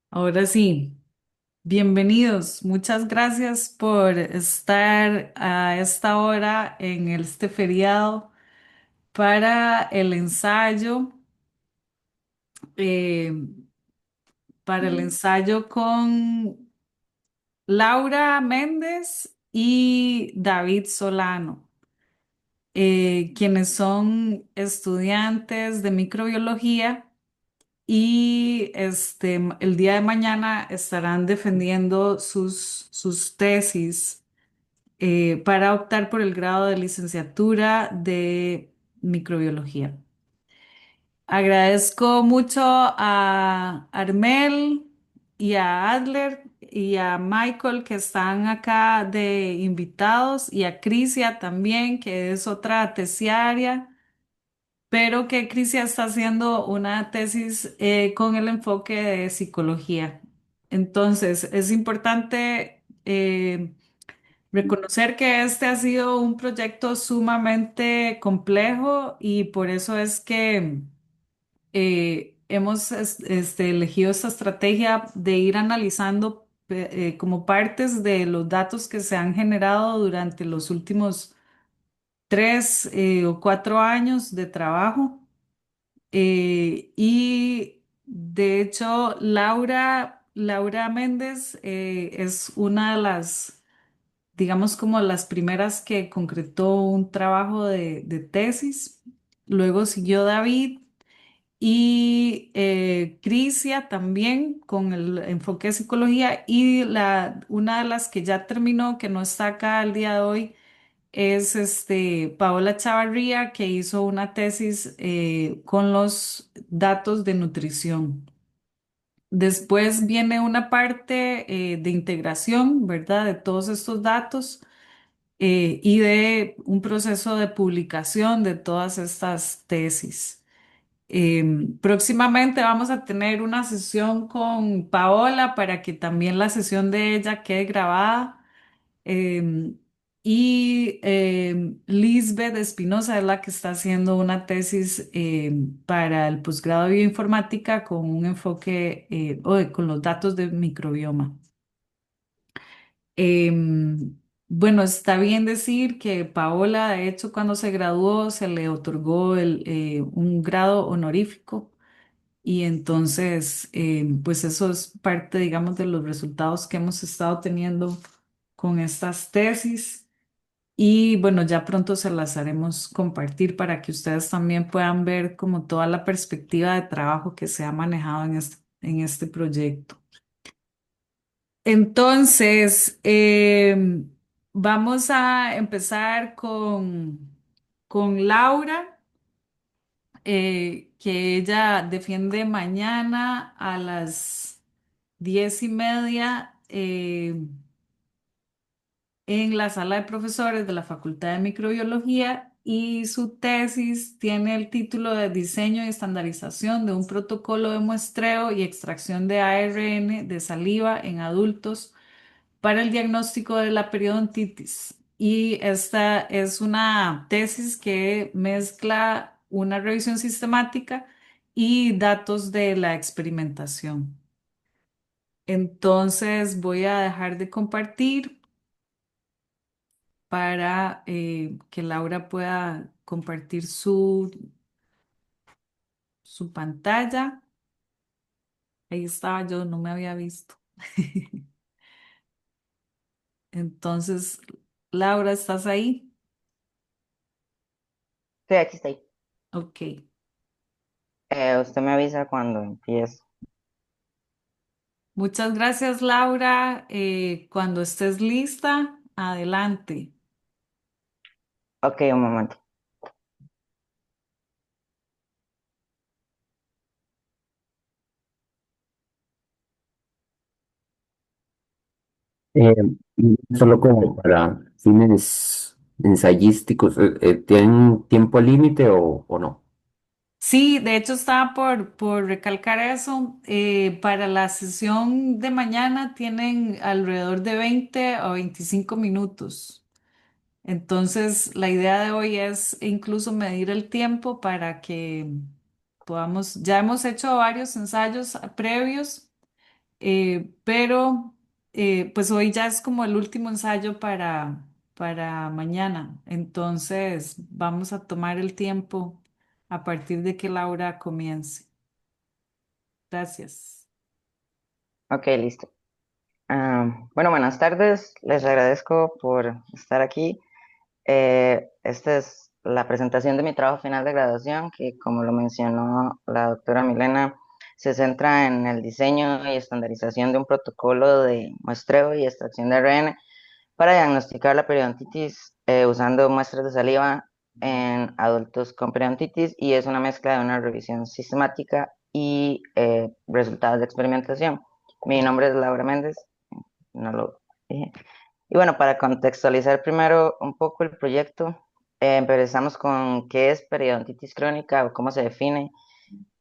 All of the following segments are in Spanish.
Ahora sí, bienvenidos. Muchas gracias por estar a esta hora en este feriado para el ensayo, eh, con Laura Méndez y David Solano, quienes son estudiantes de microbiología y el día de mañana estarán defendiendo sus tesis para optar por el grado de licenciatura de microbiología. Agradezco mucho a Armel y a Adler y a Michael que están acá de invitados y a Crisia también, que es otra tesiaria, pero que Crisia está haciendo una tesis con el enfoque de psicología. Entonces, es importante reconocer que este ha sido un proyecto sumamente complejo y por eso es que hemos elegido esta estrategia de ir analizando como partes de los datos que se han generado durante los últimos 3 o 4 años de trabajo. Y de hecho, Laura Méndez es una de las, digamos, como las primeras que concretó un trabajo de tesis. Luego siguió David y Crisia también con el enfoque de psicología. Y una de las que ya terminó, que no está acá al día de hoy, es Paola Chavarría, que hizo una tesis con los datos de nutrición. Después viene una parte de integración, ¿verdad? De todos estos datos y de un proceso de publicación de todas estas tesis. Próximamente vamos a tener una sesión con Paola para que también la sesión de ella quede grabada. Em, Lisbeth Espinosa es la que está haciendo una tesis para el posgrado de bioinformática con un enfoque con los datos de microbioma. Bueno, está bien decir que Paola, de hecho, cuando se graduó, se le otorgó un grado honorífico y entonces, pues eso es parte, digamos, de los resultados que hemos estado teniendo con estas tesis. Y bueno, ya pronto se las haremos compartir para que ustedes también puedan ver como toda la perspectiva de trabajo que se ha manejado en este proyecto. Entonces, vamos a empezar con Laura, que ella defiende mañana a las 10:30. En la sala de profesores de la Facultad de Microbiología y su tesis tiene el título de Diseño y estandarización de un protocolo de muestreo y extracción de ARN de saliva en adultos para el diagnóstico de la periodontitis. Y esta es una tesis que mezcla una revisión sistemática y datos de la experimentación. Entonces voy a dejar de compartir para que Laura pueda compartir su pantalla. Ahí estaba yo, no me había visto. Entonces, Laura, ¿estás ahí? Sí, aquí estoy. Ok. Usted me avisa cuando empiece. Muchas gracias, Laura. Cuando estés lista, adelante. Ok, un momento. Eh, Solo como para fines ensayísticos, ¿tienen tiempo límite o no? Sí, de hecho estaba por recalcar eso. Para la sesión de mañana tienen alrededor de 20 o 25 minutos. Entonces, la idea de hoy es incluso medir el tiempo para que podamos, ya hemos hecho varios ensayos previos pero pues hoy ya es como el último ensayo para mañana. Entonces vamos a tomar el tiempo a partir de que Laura comience. Gracias. Ok, listo. Bueno, buenas tardes. Les agradezco por estar aquí. Esta es la presentación de mi trabajo final de graduación, que como lo mencionó la doctora Milena, se centra en el diseño y estandarización de un protocolo de muestreo y extracción de ARN para diagnosticar la periodontitis usando muestras de saliva en adultos con periodontitis, y es una mezcla de una revisión sistemática y resultados de experimentación. Mi nombre es Laura Méndez, no lo dije. Y bueno, para contextualizar primero un poco el proyecto, empezamos con qué es periodontitis crónica o cómo se define.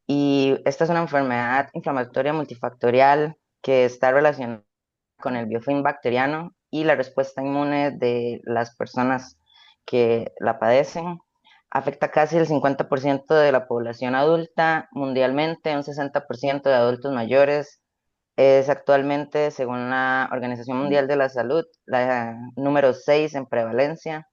Y esta es una enfermedad inflamatoria multifactorial que está relacionada con el biofilm bacteriano y la respuesta inmune de las personas que la padecen. Afecta casi el 50% de la población adulta mundialmente, un 60% de adultos mayores. Es actualmente, según la Organización Mundial de la Salud, la número 6 en prevalencia.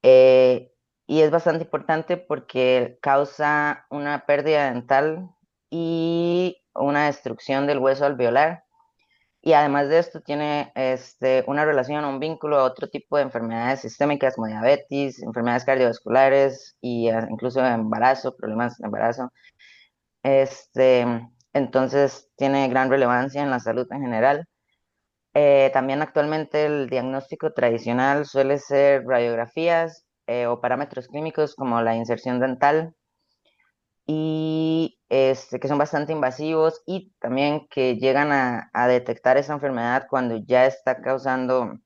eh, y es bastante importante porque causa una pérdida dental y una destrucción del hueso alveolar. Y además de esto tiene una relación, un vínculo a otro tipo de enfermedades sistémicas como diabetes, enfermedades cardiovasculares y incluso embarazo, problemas de embarazo. Este, entonces tiene gran relevancia en la salud en general. También actualmente el diagnóstico tradicional suele ser radiografías o parámetros clínicos como la inserción dental, y que son bastante invasivos y también que llegan a detectar esa enfermedad cuando ya está causando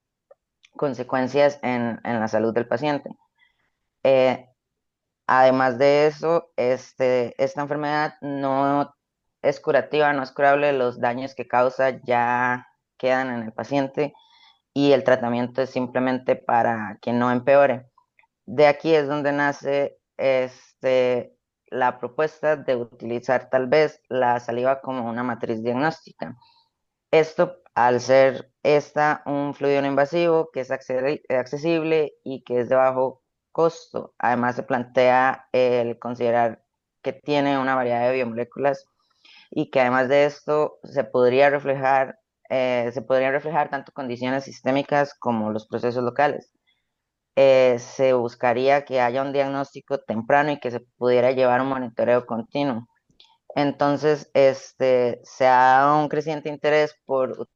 consecuencias en la salud del paciente. Eh, Además de eso, esta enfermedad no es curativa, no es curable, los daños que causa ya quedan en el paciente y el tratamiento es simplemente para que no empeore. De aquí es donde nace la propuesta de utilizar tal vez la saliva como una matriz diagnóstica. Esto al ser esta un fluido no invasivo que es accesible y que es de bajo costo. Además se plantea el considerar que tiene una variedad de biomoléculas y que además de esto se podrían reflejar tanto condiciones sistémicas como los procesos locales. Se buscaría que haya un diagnóstico temprano y que se pudiera llevar un monitoreo continuo. Entonces, se ha dado un creciente interés por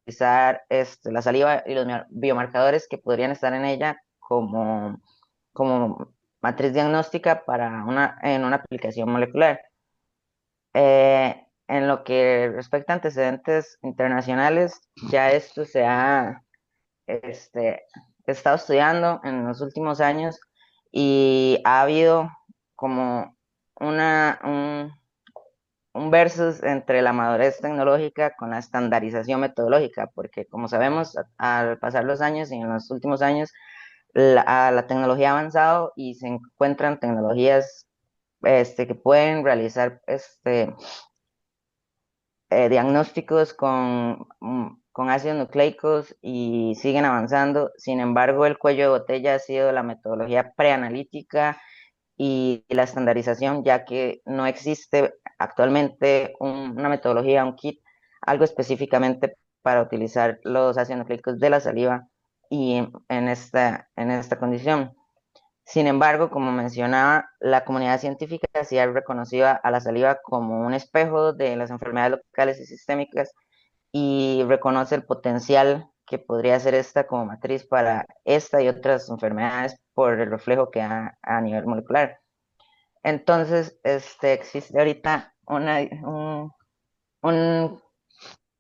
utilizar la saliva y los biomarcadores que podrían estar en ella como matriz diagnóstica en una aplicación molecular. En lo que respecta a antecedentes internacionales, ya esto se ha estado estudiando en los últimos años y ha habido como una, un versus entre la madurez tecnológica con la estandarización metodológica, porque como sabemos, al pasar los años y en los últimos años, la tecnología ha avanzado y se encuentran tecnologías que pueden realizar diagnósticos con ácidos nucleicos y siguen avanzando. Sin embargo, el cuello de botella ha sido la metodología preanalítica y la estandarización, ya que no existe actualmente una metodología, un kit, algo específicamente para utilizar los ácidos nucleicos de la saliva y en esta condición. Sin embargo, como mencionaba, la comunidad científica sí ha reconocido a la saliva como un espejo de las enfermedades locales y sistémicas y reconoce el potencial que podría ser esta como matriz para esta y otras enfermedades por el reflejo que da a nivel molecular. Entonces, existe ahorita un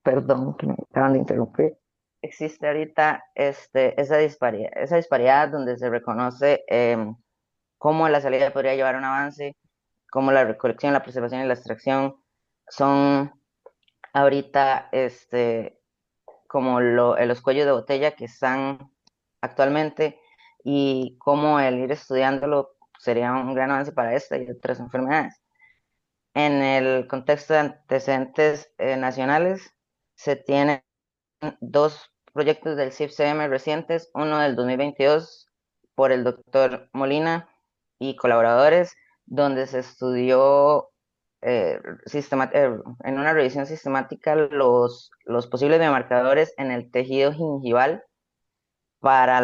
perdón que me acaban de interrumpir. Existe ahorita esa disparidad donde se reconoce cómo la salida podría llevar a un avance, cómo la recolección, la preservación y la extracción son ahorita como los cuellos de botella que están actualmente, y cómo el ir estudiándolo sería un gran avance para esta y otras enfermedades. En el contexto de antecedentes nacionales, se tienen dos proyectos del CIFCM recientes, uno del 2022 por el doctor Molina y colaboradores, donde se estudió en una revisión sistemática los posibles biomarcadores en el tejido gingival para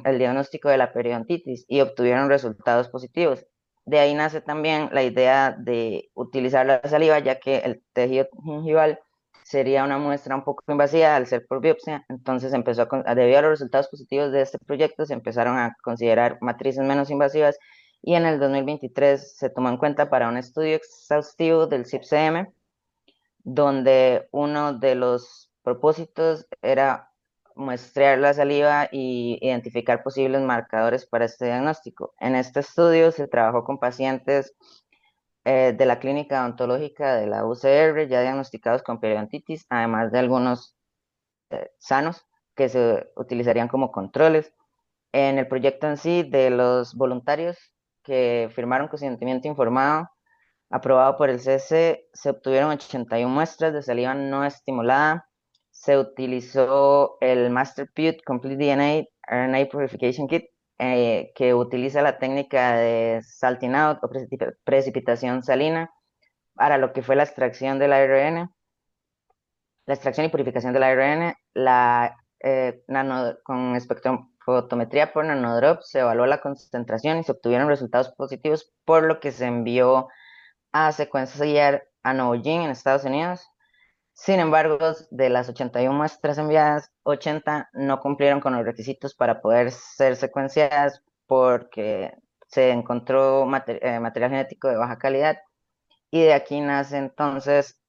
el diagnóstico de la periodontitis y obtuvieron resultados positivos. De ahí nace también la idea de utilizar la saliva, ya que el tejido gingival sería una muestra un poco invasiva al ser por biopsia. Entonces debido a los resultados positivos de este proyecto, se empezaron a considerar matrices menos invasivas y en el 2023 se tomó en cuenta para un estudio exhaustivo del CIPCM, donde uno de los propósitos era muestrear la saliva y identificar posibles marcadores para este diagnóstico. En este estudio se trabajó con pacientes de la clínica odontológica de la UCR ya diagnosticados con periodontitis, además de algunos sanos que se utilizarían como controles. En el proyecto en sí, de los voluntarios que firmaron consentimiento informado, aprobado por el CC, se obtuvieron 81 muestras de saliva no estimulada. Se utilizó el MasterPute Complete DNA RNA Purification Kit, que utiliza la técnica de salting out o precipitación salina para lo que fue la extracción del ARN, la extracción y purificación del ARN, con espectrofotometría por nanodrop se evaluó la concentración y se obtuvieron resultados positivos, por lo que se envió a secuenciar a Novogene en Estados Unidos. Sin embargo, de las 81 muestras enviadas, 80 no cumplieron con los requisitos para poder ser secuenciadas porque se encontró material genético de baja calidad y de aquí nace entonces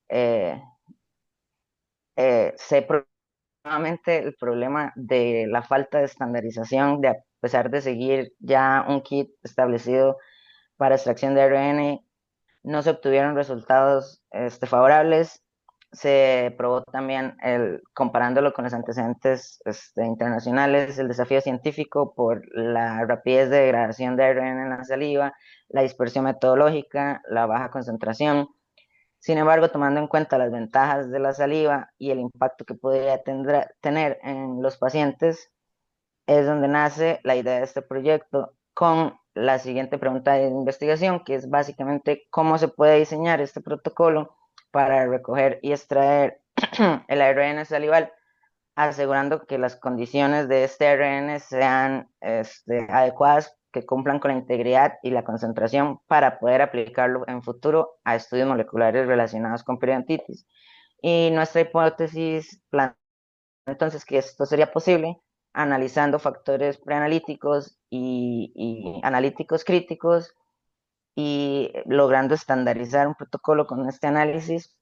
nuevamente el problema de la falta de estandarización, de a pesar de seguir ya un kit establecido para extracción de ARN, no se obtuvieron resultados favorables. Se probó también, comparándolo con los antecedentes internacionales, el desafío científico por la rapidez de degradación de ARN en la saliva, la dispersión metodológica, la baja concentración. Sin embargo, tomando en cuenta las ventajas de la saliva y el impacto que podría tener en los pacientes, es donde nace la idea de este proyecto con la siguiente pregunta de investigación, que es básicamente cómo se puede diseñar este protocolo para recoger y extraer el ARN salival, asegurando que las condiciones de este ARN sean adecuadas, que cumplan con la integridad y la concentración para poder aplicarlo en futuro a estudios moleculares relacionados con periodontitis. Y nuestra hipótesis plantea entonces que esto sería posible analizando factores preanalíticos y analíticos críticos y logrando estandarizar un protocolo con este análisis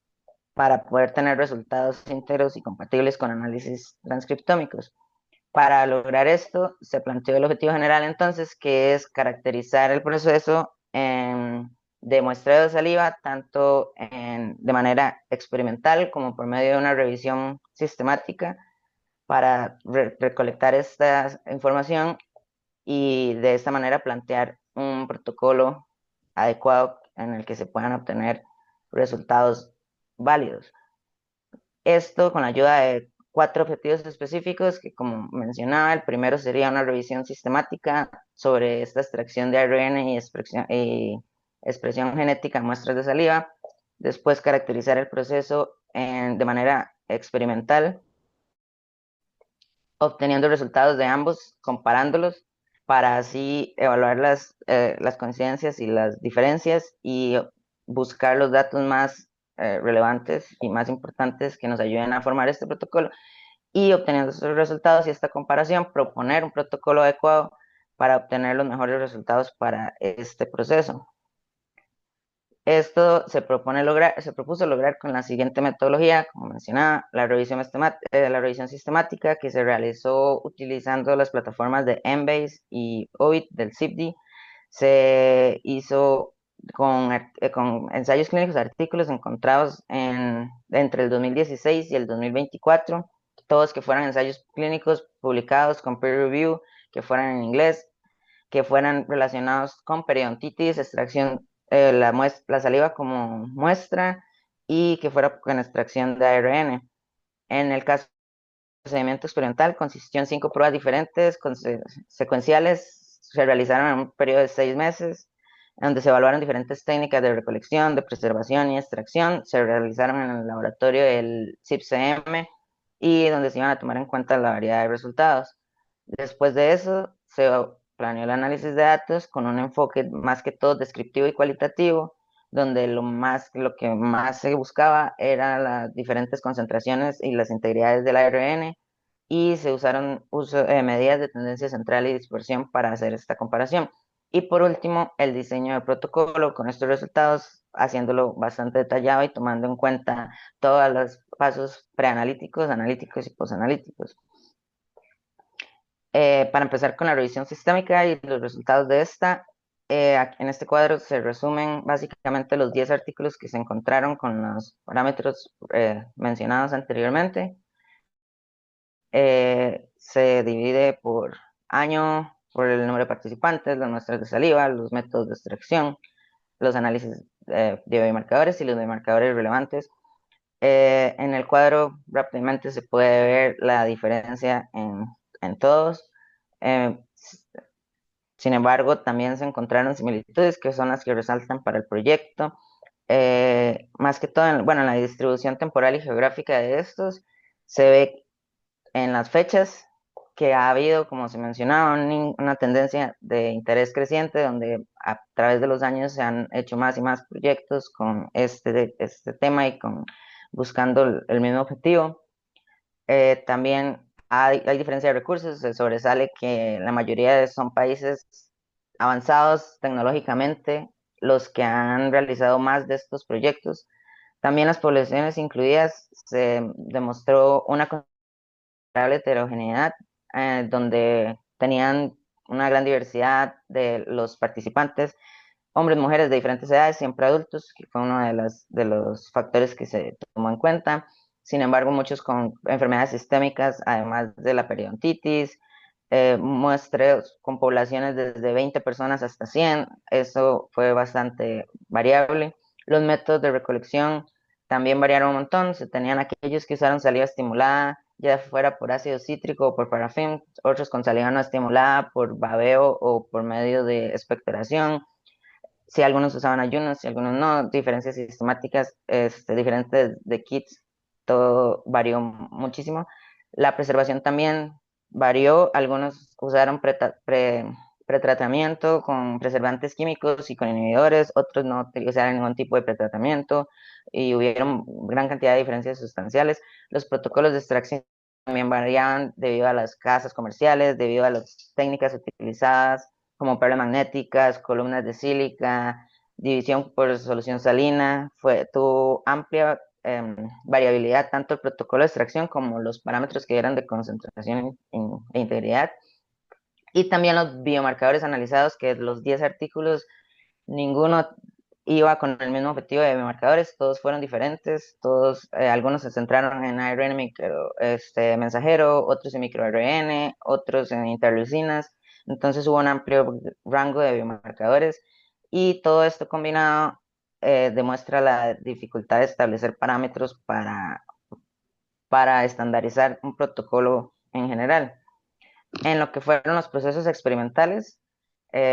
para poder tener resultados íntegros y compatibles con análisis transcriptómicos. Para lograr esto, se planteó el objetivo general entonces, que es caracterizar el proceso de muestreo de saliva, tanto de manera experimental como por medio de una revisión sistemática para recolectar esta información y de esta manera plantear un protocolo adecuado en el que se puedan obtener resultados válidos. Esto con la ayuda de 4 objetivos específicos que, como mencionaba, el primero sería una revisión sistemática sobre esta extracción de ARN y expresión genética en muestras de saliva. Después, caracterizar el proceso de manera experimental, obteniendo resultados de ambos, comparándolos para así evaluar las coincidencias y las diferencias y buscar los datos más relevantes y más importantes que nos ayuden a formar este protocolo, y obteniendo esos resultados y esta comparación, proponer un protocolo adecuado para obtener los mejores resultados para este proceso. Esto se propuso lograr con la siguiente metodología, como mencionaba, la revisión sistemática que se realizó utilizando las plataformas de Embase y Ovid del CIPD. Se hizo con ensayos clínicos, artículos encontrados entre el 2016 y el 2024, todos que fueran ensayos clínicos publicados con peer review, que fueran en inglés, que fueran relacionados con periodontitis, extracción, la saliva como muestra y que fuera con extracción de ARN. En el caso del procedimiento experimental, consistió en 5 pruebas diferentes, secuenciales, se realizaron en un periodo de 6 meses, en donde se evaluaron diferentes técnicas de recolección, de preservación y extracción, se realizaron en el laboratorio del CIPCM y donde se iban a tomar en cuenta la variedad de resultados. Después de eso, se planeó el análisis de datos con un enfoque más que todo descriptivo y cualitativo, donde lo que más se buscaba eran las diferentes concentraciones y las integridades del ARN, y se usaron medidas de tendencia central y dispersión para hacer esta comparación. Y por último, el diseño del protocolo con estos resultados, haciéndolo bastante detallado y tomando en cuenta todos los pasos preanalíticos, analíticos y posanalíticos. Para empezar con la revisión sistémica y los resultados de esta, en este cuadro se resumen básicamente los 10 artículos que se encontraron con los parámetros mencionados anteriormente. Se divide por año, por el número de participantes, las muestras de saliva, los métodos de extracción, los análisis de biomarcadores y los biomarcadores relevantes. En el cuadro rápidamente se puede ver la diferencia en todos. Eh, Sin embargo, también se encontraron similitudes que son las que resaltan para el proyecto. Más que todo, bueno, en la distribución temporal y geográfica de estos, se ve en las fechas que ha habido, como se mencionaba, una tendencia de interés creciente donde a través de los años se han hecho más y más proyectos con este tema y buscando el mismo objetivo. También hay diferencia de recursos, se sobresale que la mayoría son países avanzados tecnológicamente los que han realizado más de estos proyectos. También las poblaciones incluidas se demostró una considerable heterogeneidad, donde tenían una gran diversidad de los participantes, hombres, mujeres de diferentes edades, siempre adultos, que fue uno de los factores que se tomó en cuenta. Sin embargo, muchos con enfermedades sistémicas, además de la periodontitis, muestras con poblaciones desde 20 personas hasta 100, eso fue bastante variable. Los métodos de recolección también variaron un montón, se tenían aquellos que usaron saliva estimulada, ya fuera por ácido cítrico o por parafín, otros con saliva no estimulada, por babeo o por medio de expectoración. Si algunos usaban ayunos, si algunos no, diferencias sistemáticas diferentes de kits, todo varió muchísimo. La preservación también varió, algunos usaron pretratamiento con preservantes químicos y con inhibidores, otros no utilizaron ningún tipo de pretratamiento y hubieron gran cantidad de diferencias sustanciales. Los protocolos de extracción también variaban debido a las casas comerciales, debido a las técnicas utilizadas como perlas magnéticas, columnas de sílica, división por solución salina, tuvo amplia variabilidad tanto el protocolo de extracción como los parámetros que eran de concentración e integridad. Y también los biomarcadores analizados, que los 10 artículos, ninguno iba con el mismo objetivo de biomarcadores, todos fueron diferentes, algunos se centraron en ARN mensajero, otros en microRN, otros en interleucinas, entonces hubo un amplio rango de biomarcadores y todo esto combinado demuestra la dificultad de establecer parámetros para estandarizar un protocolo en general. En lo que fueron los procesos experimentales,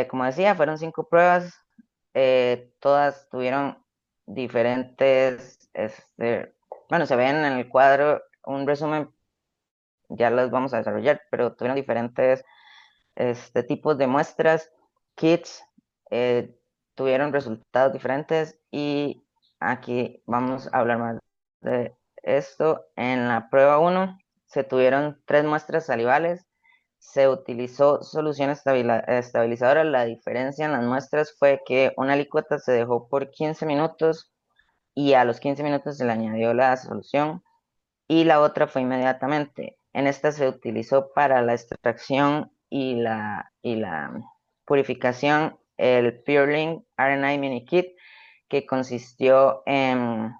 como decía, fueron 5 pruebas, todas tuvieron diferentes, bueno, se ven en el cuadro un resumen, ya las vamos a desarrollar, pero tuvieron diferentes tipos de muestras, kits, tuvieron resultados diferentes y aquí vamos a hablar más de esto. En la prueba 1 se tuvieron 3 muestras salivales, se utilizó solución estabilizadora. La diferencia en las muestras fue que una alícuota se dejó por 15 minutos y a los 15 minutos se le añadió la solución y la otra fue inmediatamente. En esta se utilizó para la extracción y la purificación el PureLink RNA Mini Kit, que consistió en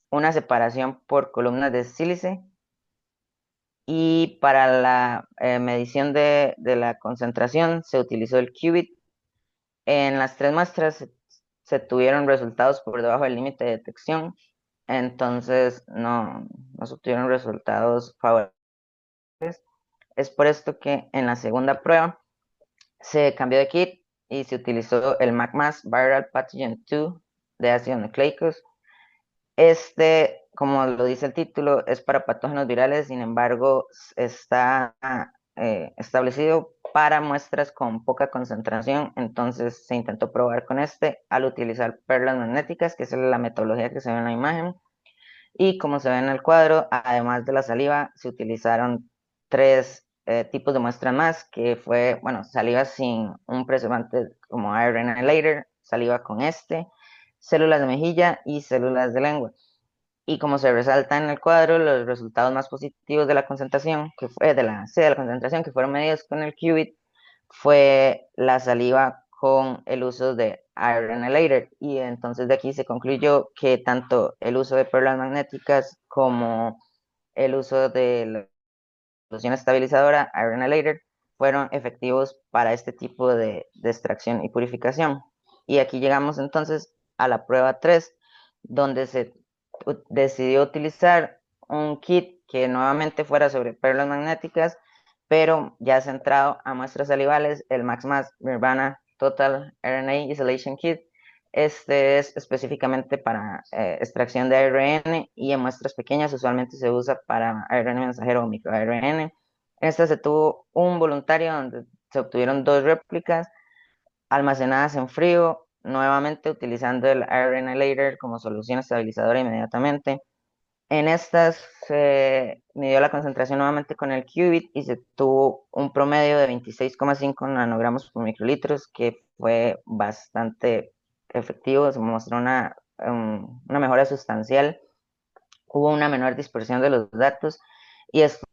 una separación por columnas de sílice, y para la medición de la concentración se utilizó el qubit. En las 3 muestras se tuvieron resultados por debajo del límite de detección. entonces no se obtuvieron resultados favorables. Es por esto que en la segunda prueba se cambió de kit y se utilizó el MAC-MAS Viral Pathogen 2 de ácido nucleicos. Este, como lo dice el título, es para patógenos virales, sin embargo, está establecido para muestras con poca concentración, entonces se intentó probar con este al utilizar perlas magnéticas, que es la metodología que se ve en la imagen, y como se ve en el cuadro, además de la saliva, se utilizaron tres tipos de muestras más, que fue, bueno, saliva sin un preservante como iron inhalator, saliva con este, células de mejilla y células de lengua. Y como se resalta en el cuadro, los resultados más positivos de la concentración, que fue de la concentración que fueron medidos con el qubit, fue la saliva con el uso de iron elator. Y entonces de aquí se concluyó que tanto el uso de perlas magnéticas como el uso de la solución estabilizadora iron elator fueron efectivos para este tipo de extracción y purificación. Y aquí llegamos entonces a la prueba 3, donde se decidió utilizar un kit que nuevamente fuera sobre perlas magnéticas, pero ya centrado a muestras salivales, el MaxMass Nirvana Total RNA Isolation Kit. Este es específicamente para extracción de ARN y en muestras pequeñas usualmente se usa para ARN mensajero o microARN. En esta se tuvo un voluntario donde se obtuvieron dos réplicas almacenadas en frío, nuevamente utilizando el iron elator como solución estabilizadora inmediatamente. En estas se midió la concentración nuevamente con el qubit y se tuvo un promedio de 26,5 nanogramos por microlitros, que fue bastante efectivo, se mostró una mejora sustancial, hubo una menor dispersión de los datos y esto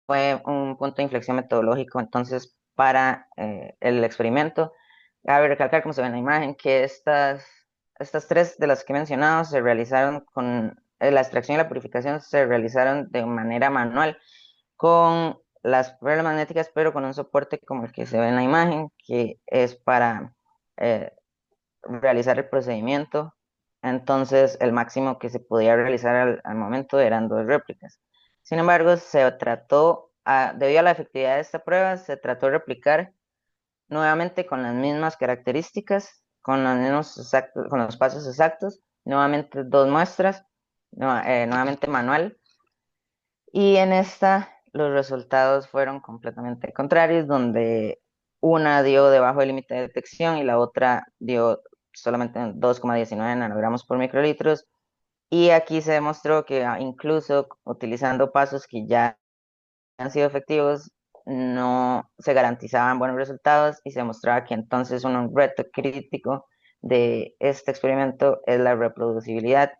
fue un punto de inflexión metodológico entonces para el experimento. Cabe recalcar, como se ve en la imagen, que estas tres de las que he mencionado se realizaron con la extracción y la purificación se realizaron de manera manual con las pruebas magnéticas, pero con un soporte como el que se ve en la imagen, que es para eh, realizar el procedimiento. Entonces, el máximo que se podía realizar al momento eran dos réplicas. Sin embargo, debido a la efectividad de esta prueba, se trató de replicar nuevamente con las mismas características, con los pasos exactos, nuevamente dos muestras, nuevamente manual, y en esta los resultados fueron completamente contrarios, donde una dio debajo del límite de detección y la otra dio solamente 2,19 nanogramos por microlitros. Y aquí se demostró que incluso utilizando pasos que ya han sido efectivos, no se garantizaban buenos resultados y se demostraba que entonces un reto crítico de este experimento es la reproducibilidad.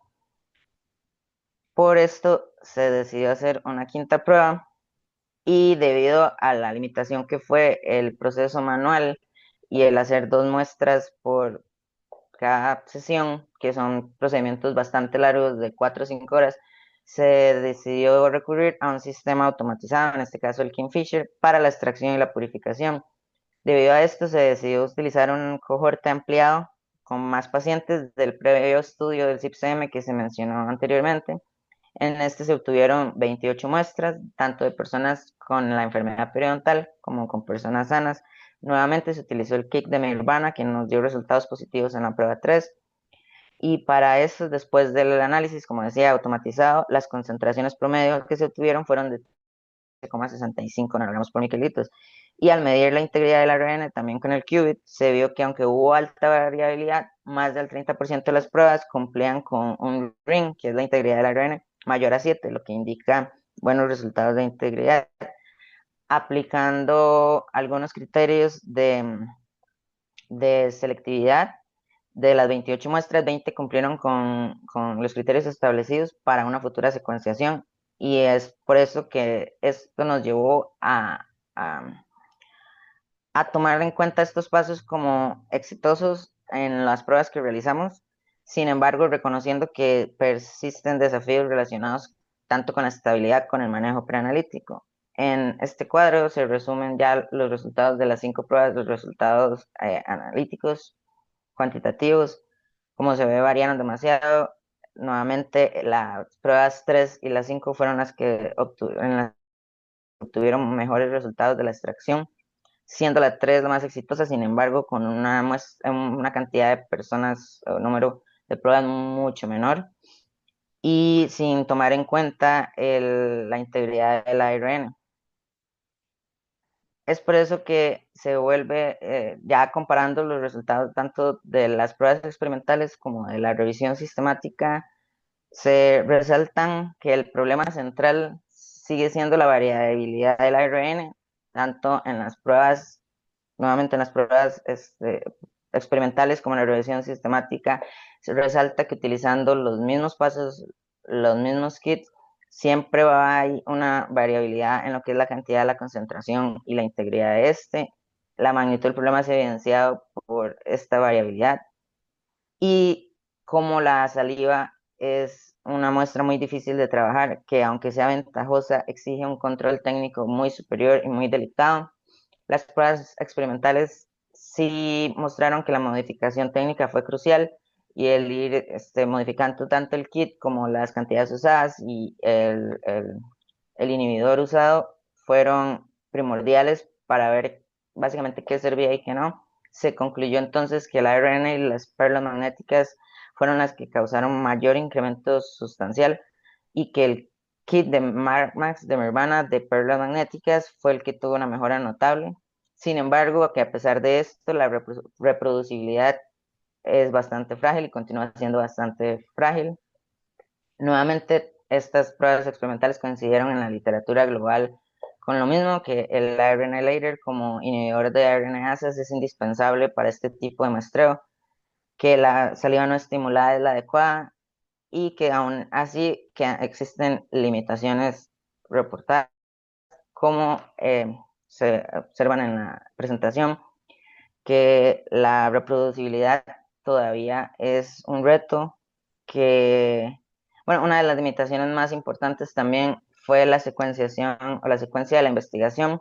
Por esto se decidió hacer una quinta prueba y debido a la limitación que fue el proceso manual y el hacer dos muestras por cada sesión, que son procedimientos bastante largos de 4 o 5 horas, se decidió recurrir a un sistema automatizado, en este caso el Kingfisher, para la extracción y la purificación. Debido a esto, se decidió utilizar un cohorte ampliado con más pacientes del previo estudio del CIPSM que se mencionó anteriormente. En este se obtuvieron 28 muestras, tanto de personas con la enfermedad periodontal como con personas sanas. Nuevamente se utilizó el kit de Nirvana, que nos dio resultados positivos en la prueba 3. Y para eso, después del análisis, como decía, automatizado, las concentraciones promedio que se obtuvieron fueron de 0,65 nanogramos por microlitros. Y al medir la integridad del ARN también con el qubit, se vio que aunque hubo alta variabilidad, más del 30% de las pruebas cumplían con un ring, que es la integridad del ARN, mayor a 7, lo que indica buenos resultados de integridad. Aplicando algunos criterios de selectividad, de las 28 muestras, 20 cumplieron con los criterios establecidos para una futura secuenciación y es por eso que esto nos llevó a, a tomar en cuenta estos pasos como exitosos en las pruebas que realizamos. Sin embargo, reconociendo que persisten desafíos relacionados tanto con la estabilidad como con el manejo preanalítico. En este cuadro se resumen ya los resultados de las 5 pruebas, los resultados analíticos, cuantitativos, como se ve, variaron demasiado. nuevamente las pruebas 3 y las 5 fueron las que obtuvieron mejores resultados de la extracción, siendo la 3 la más exitosa, sin embargo, con una cantidad de personas o número de pruebas mucho menor y sin tomar en cuenta la integridad del ARN. Es por eso que se vuelve, ya comparando los resultados tanto de las pruebas experimentales como de la revisión sistemática, se resaltan que el problema central sigue siendo la variabilidad del ARN, tanto en las pruebas, nuevamente en las pruebas experimentales como en la revisión sistemática. Se resalta que utilizando los mismos pasos, los mismos kits, siempre va a haber una variabilidad en lo que es la cantidad, la concentración y la integridad de este. La magnitud del problema es evidenciado por esta variabilidad. Y como la saliva es una muestra muy difícil de trabajar, que aunque sea ventajosa, exige un control técnico muy superior y muy delicado, las pruebas experimentales sí mostraron que la modificación técnica fue crucial y el ir modificando tanto el kit como las cantidades usadas y el inhibidor usado fueron primordiales para ver básicamente qué servía y qué no. Se concluyó entonces que la RNA y las perlas magnéticas fueron las que causaron mayor incremento sustancial y que el kit de Max de Nirvana de perlas magnéticas fue el que tuvo una mejora notable. Sin embargo, que a pesar de esto, la reproducibilidad es bastante frágil y continúa siendo bastante frágil. Nuevamente, estas pruebas experimentales coincidieron en la literatura global con lo mismo que el RNA como inhibidor de RNasas es indispensable para este tipo de muestreo, que la saliva no estimulada es la adecuada y que aún así que existen limitaciones reportadas, como se observan en la presentación, que la reproducibilidad todavía es un reto, que, bueno, una de las limitaciones más importantes también fue la secuenciación o la secuencia de la investigación,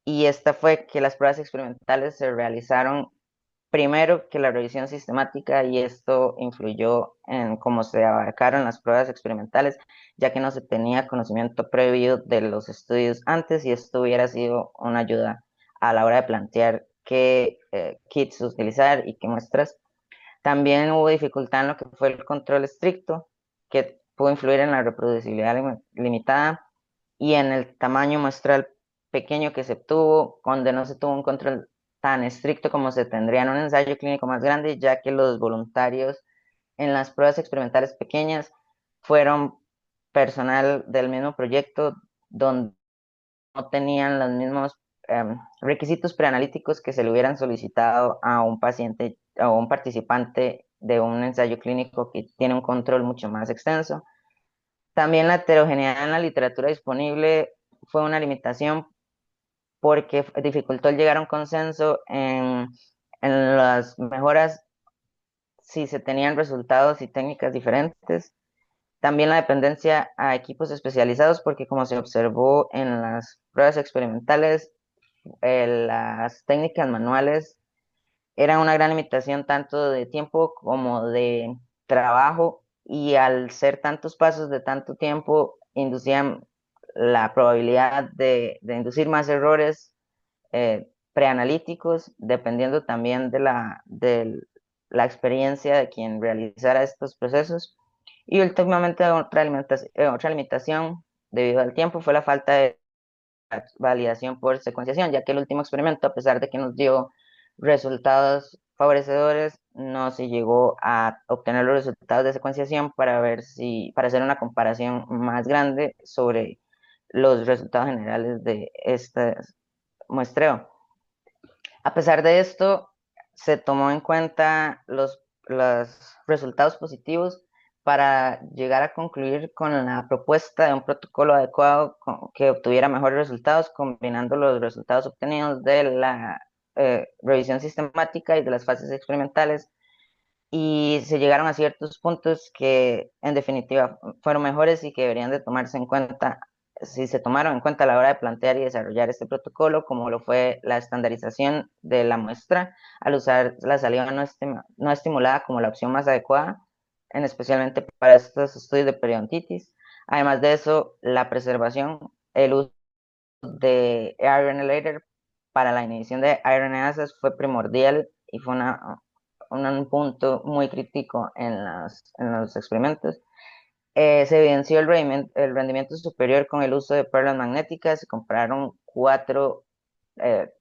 y esta fue que las pruebas experimentales se realizaron primero que la revisión sistemática y esto influyó en cómo se abarcaron las pruebas experimentales, ya que no se tenía conocimiento previo de los estudios antes y esto hubiera sido una ayuda a la hora de plantear qué kits utilizar y qué muestras. También hubo dificultad en lo que fue el control estricto, que pudo influir en la reproducibilidad limitada y en el tamaño muestral pequeño que se obtuvo, donde no se tuvo un control tan estricto como se tendría en un ensayo clínico más grande, ya que los voluntarios en las pruebas experimentales pequeñas fueron personal del mismo proyecto, donde no tenían los mismos requisitos preanalíticos que se le hubieran solicitado a un paciente o un participante de un ensayo clínico que tiene un control mucho más extenso. También la heterogeneidad en la literatura disponible fue una limitación porque dificultó el llegar a un consenso en las mejoras si se tenían resultados y técnicas diferentes. También la dependencia a equipos especializados porque como se observó en las pruebas experimentales, las técnicas manuales eran una gran limitación tanto de tiempo como de trabajo y al ser tantos pasos de tanto tiempo inducían la probabilidad de inducir más errores preanalíticos dependiendo también de la experiencia de quien realizara estos procesos. Y últimamente otra limitación debido al tiempo fue la falta de validación por secuenciación, ya que el último experimento, a pesar de que nos dio resultados favorecedores, no se llegó a obtener los resultados de secuenciación para hacer una comparación más grande sobre los resultados generales de este muestreo. A pesar de esto, se tomó en cuenta los resultados positivos para llegar a concluir con la propuesta de un protocolo adecuado que obtuviera mejores resultados, combinando los resultados obtenidos de la revisión sistemática y de las fases experimentales, y se llegaron a ciertos puntos que en definitiva fueron mejores y que deberían de tomarse en cuenta si se tomaron en cuenta a la hora de plantear y desarrollar este protocolo, como lo fue la estandarización de la muestra al usar la saliva no estimulada como la opción más adecuada, especialmente para estos estudios de periodontitis. Además de eso, la preservación, el uso de RNA para la inhibición de RNAsas fue primordial y fue un punto muy crítico en los experimentos. Se evidenció el rendimiento superior con el uso de perlas magnéticas. Se compararon cuatro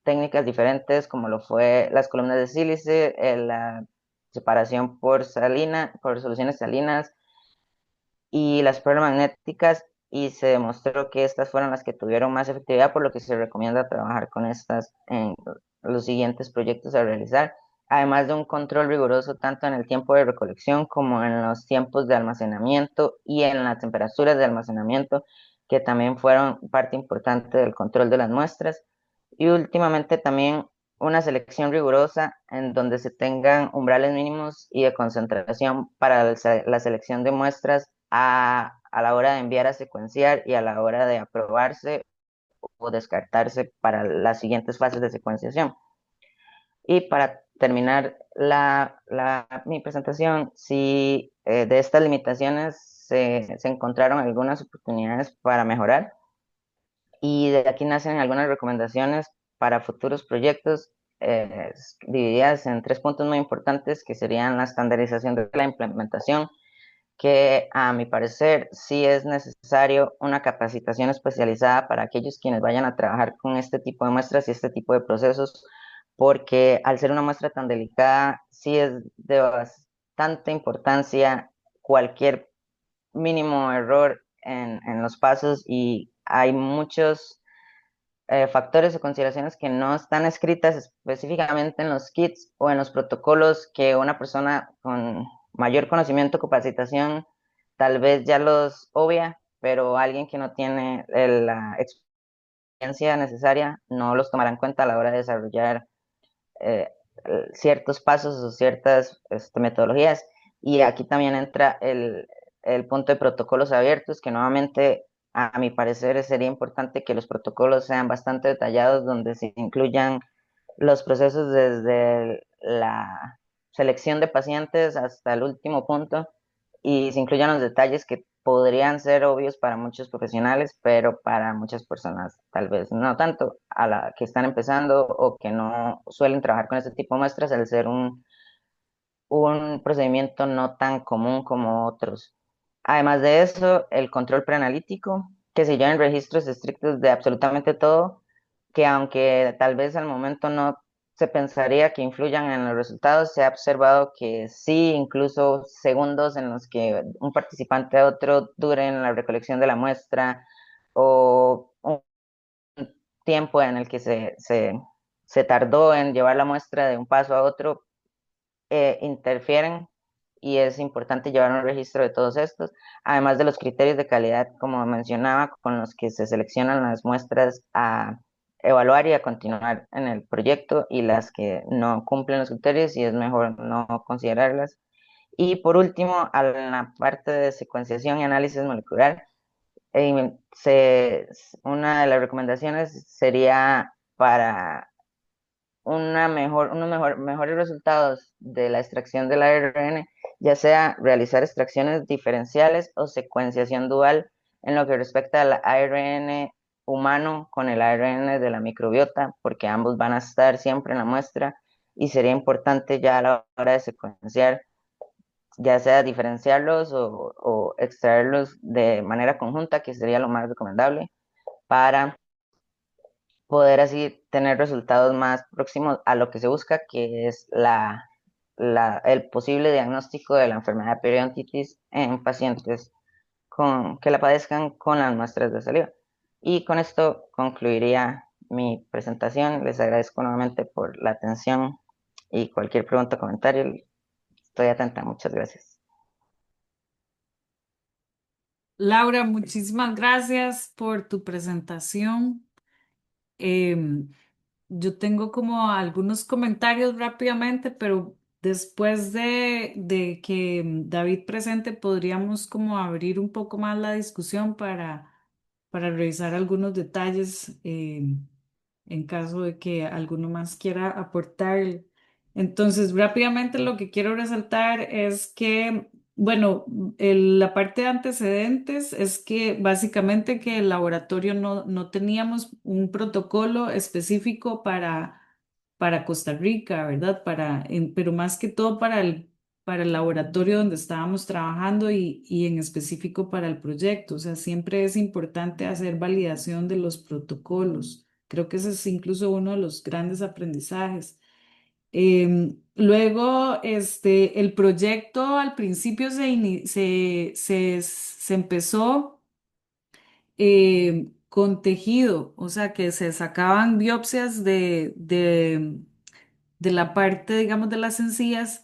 técnicas diferentes, como lo fue las columnas de sílice, la separación por soluciones salinas y las perlas magnéticas, y se demostró que estas fueron las que tuvieron más efectividad, por lo que se recomienda trabajar con estas en los siguientes proyectos a realizar, además de un control riguroso tanto en el tiempo de recolección como en los tiempos de almacenamiento y en las temperaturas de almacenamiento, que también fueron parte importante del control de las muestras. Y últimamente también una selección rigurosa en donde se tengan umbrales mínimos y de concentración para la selección de muestras a la hora de enviar a secuenciar y a la hora de aprobarse o descartarse para las siguientes fases de secuenciación. Y para terminar mi presentación, si de estas limitaciones se encontraron algunas oportunidades para mejorar, y de aquí nacen algunas recomendaciones para futuros proyectos, divididas en tres puntos muy importantes, que serían la estandarización de la implementación, que a mi parecer sí es necesario una capacitación especializada para aquellos quienes vayan a trabajar con este tipo de muestras y este tipo de procesos, porque al ser una muestra tan delicada, sí es de bastante importancia cualquier mínimo error en los pasos, y hay muchos factores o consideraciones que no están escritas específicamente en los kits o en los protocolos, que una persona con mayor conocimiento o capacitación tal vez ya los obvia, pero alguien que no tiene la experiencia necesaria no los tomará en cuenta a la hora de desarrollar eh, ciertos pasos o ciertas metodologías. Y aquí también entra el punto de protocolos abiertos, que nuevamente, a mi parecer, sería importante que los protocolos sean bastante detallados, donde se incluyan los procesos desde la selección de pacientes hasta el último punto, y se incluyan los detalles que podrían ser obvios para muchos profesionales, pero para muchas personas tal vez no tanto, a la que están empezando o que no suelen trabajar con este tipo de muestras, al ser un procedimiento no tan común como otros. Además de eso, el control preanalítico, que se lleven registros estrictos de absolutamente todo, que aunque tal vez al momento no se pensaría que influyan en los resultados, se ha observado que sí, incluso segundos en los que un participante a otro duren la recolección de la muestra, o un tiempo en el que se tardó en llevar la muestra de un paso a otro, interfieren, y es importante llevar un registro de todos estos, además de los criterios de calidad, como mencionaba, con los que se seleccionan las muestras a evaluar y a continuar en el proyecto, y las que no cumplen los criterios y es mejor no considerarlas. Y por último, a la parte de secuenciación y análisis molecular, una de las recomendaciones sería para mejores resultados de la extracción del ARN, ya sea realizar extracciones diferenciales o secuenciación dual en lo que respecta al ARN humano con el ARN de la microbiota, porque ambos van a estar siempre en la muestra, y sería importante ya a la hora de secuenciar, ya sea diferenciarlos o extraerlos de manera conjunta, que sería lo más recomendable, para poder así tener resultados más próximos a lo que se busca, que es el posible diagnóstico de la enfermedad de periodontitis en pacientes que la padezcan con las muestras de saliva. Y con esto concluiría mi presentación. Les agradezco nuevamente por la atención, y cualquier pregunta o comentario, estoy atenta. Muchas gracias. Laura, muchísimas gracias por tu presentación. Em, yo tengo como algunos comentarios rápidamente, pero después de que David presente, podríamos como abrir un poco más la discusión para revisar algunos detalles, en caso de que alguno más quiera aportar. Entonces, rápidamente lo que quiero resaltar es que Bueno, la parte de antecedentes es que básicamente que el laboratorio no teníamos un protocolo específico para Costa Rica, ¿verdad? Pero más que todo para el laboratorio donde estábamos trabajando y en específico para el proyecto. O sea, siempre es importante hacer validación de los protocolos. Creo que ese es incluso uno de los grandes aprendizajes. Luego, el proyecto al principio se empezó con tejido, o sea, que se sacaban biopsias de la parte, digamos, de las encías.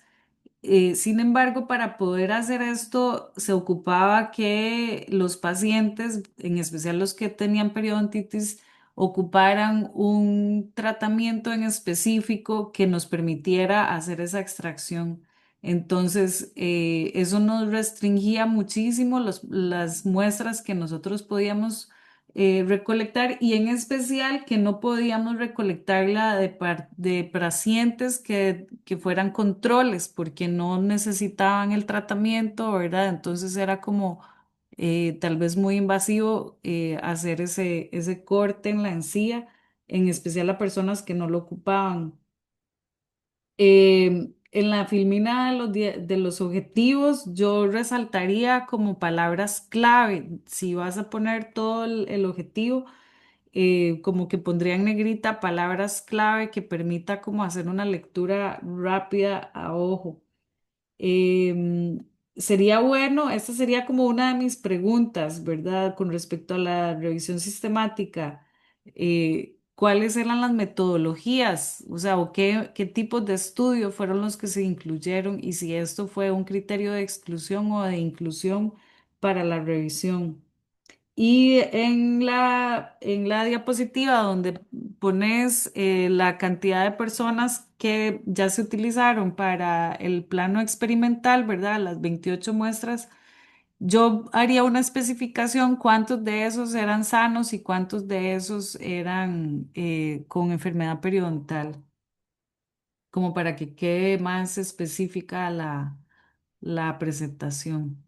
Sin embargo, para poder hacer esto, se ocupaba que los pacientes, en especial los que tenían periodontitis, ocuparan un tratamiento en específico que nos permitiera hacer esa extracción. Entonces, eso nos restringía muchísimo las muestras que nosotros podíamos recolectar y en especial que no podíamos recolectarla de pacientes que fueran controles porque no necesitaban el tratamiento, ¿verdad? Entonces era como tal vez muy invasivo hacer ese corte en la encía, en especial a personas que no lo ocupaban. En la filmina de los objetivos, yo resaltaría como palabras clave. Si vas a poner todo el objetivo, como que pondría en negrita palabras clave que permita como hacer una lectura rápida a ojo. Em, Sería bueno, esta sería como una de mis preguntas, ¿verdad? Con respecto a la revisión sistemática. ¿Cuáles eran las metodologías? O sea, o qué tipos de estudios fueron los que se incluyeron y si esto fue un criterio de exclusión o de inclusión para la revisión. Y en la diapositiva donde pones la cantidad de personas que ya se utilizaron para el plano experimental, ¿verdad? Las 28 muestras, yo haría una especificación cuántos de esos eran sanos y cuántos de esos eran con enfermedad periodontal, como para que quede más específica la presentación.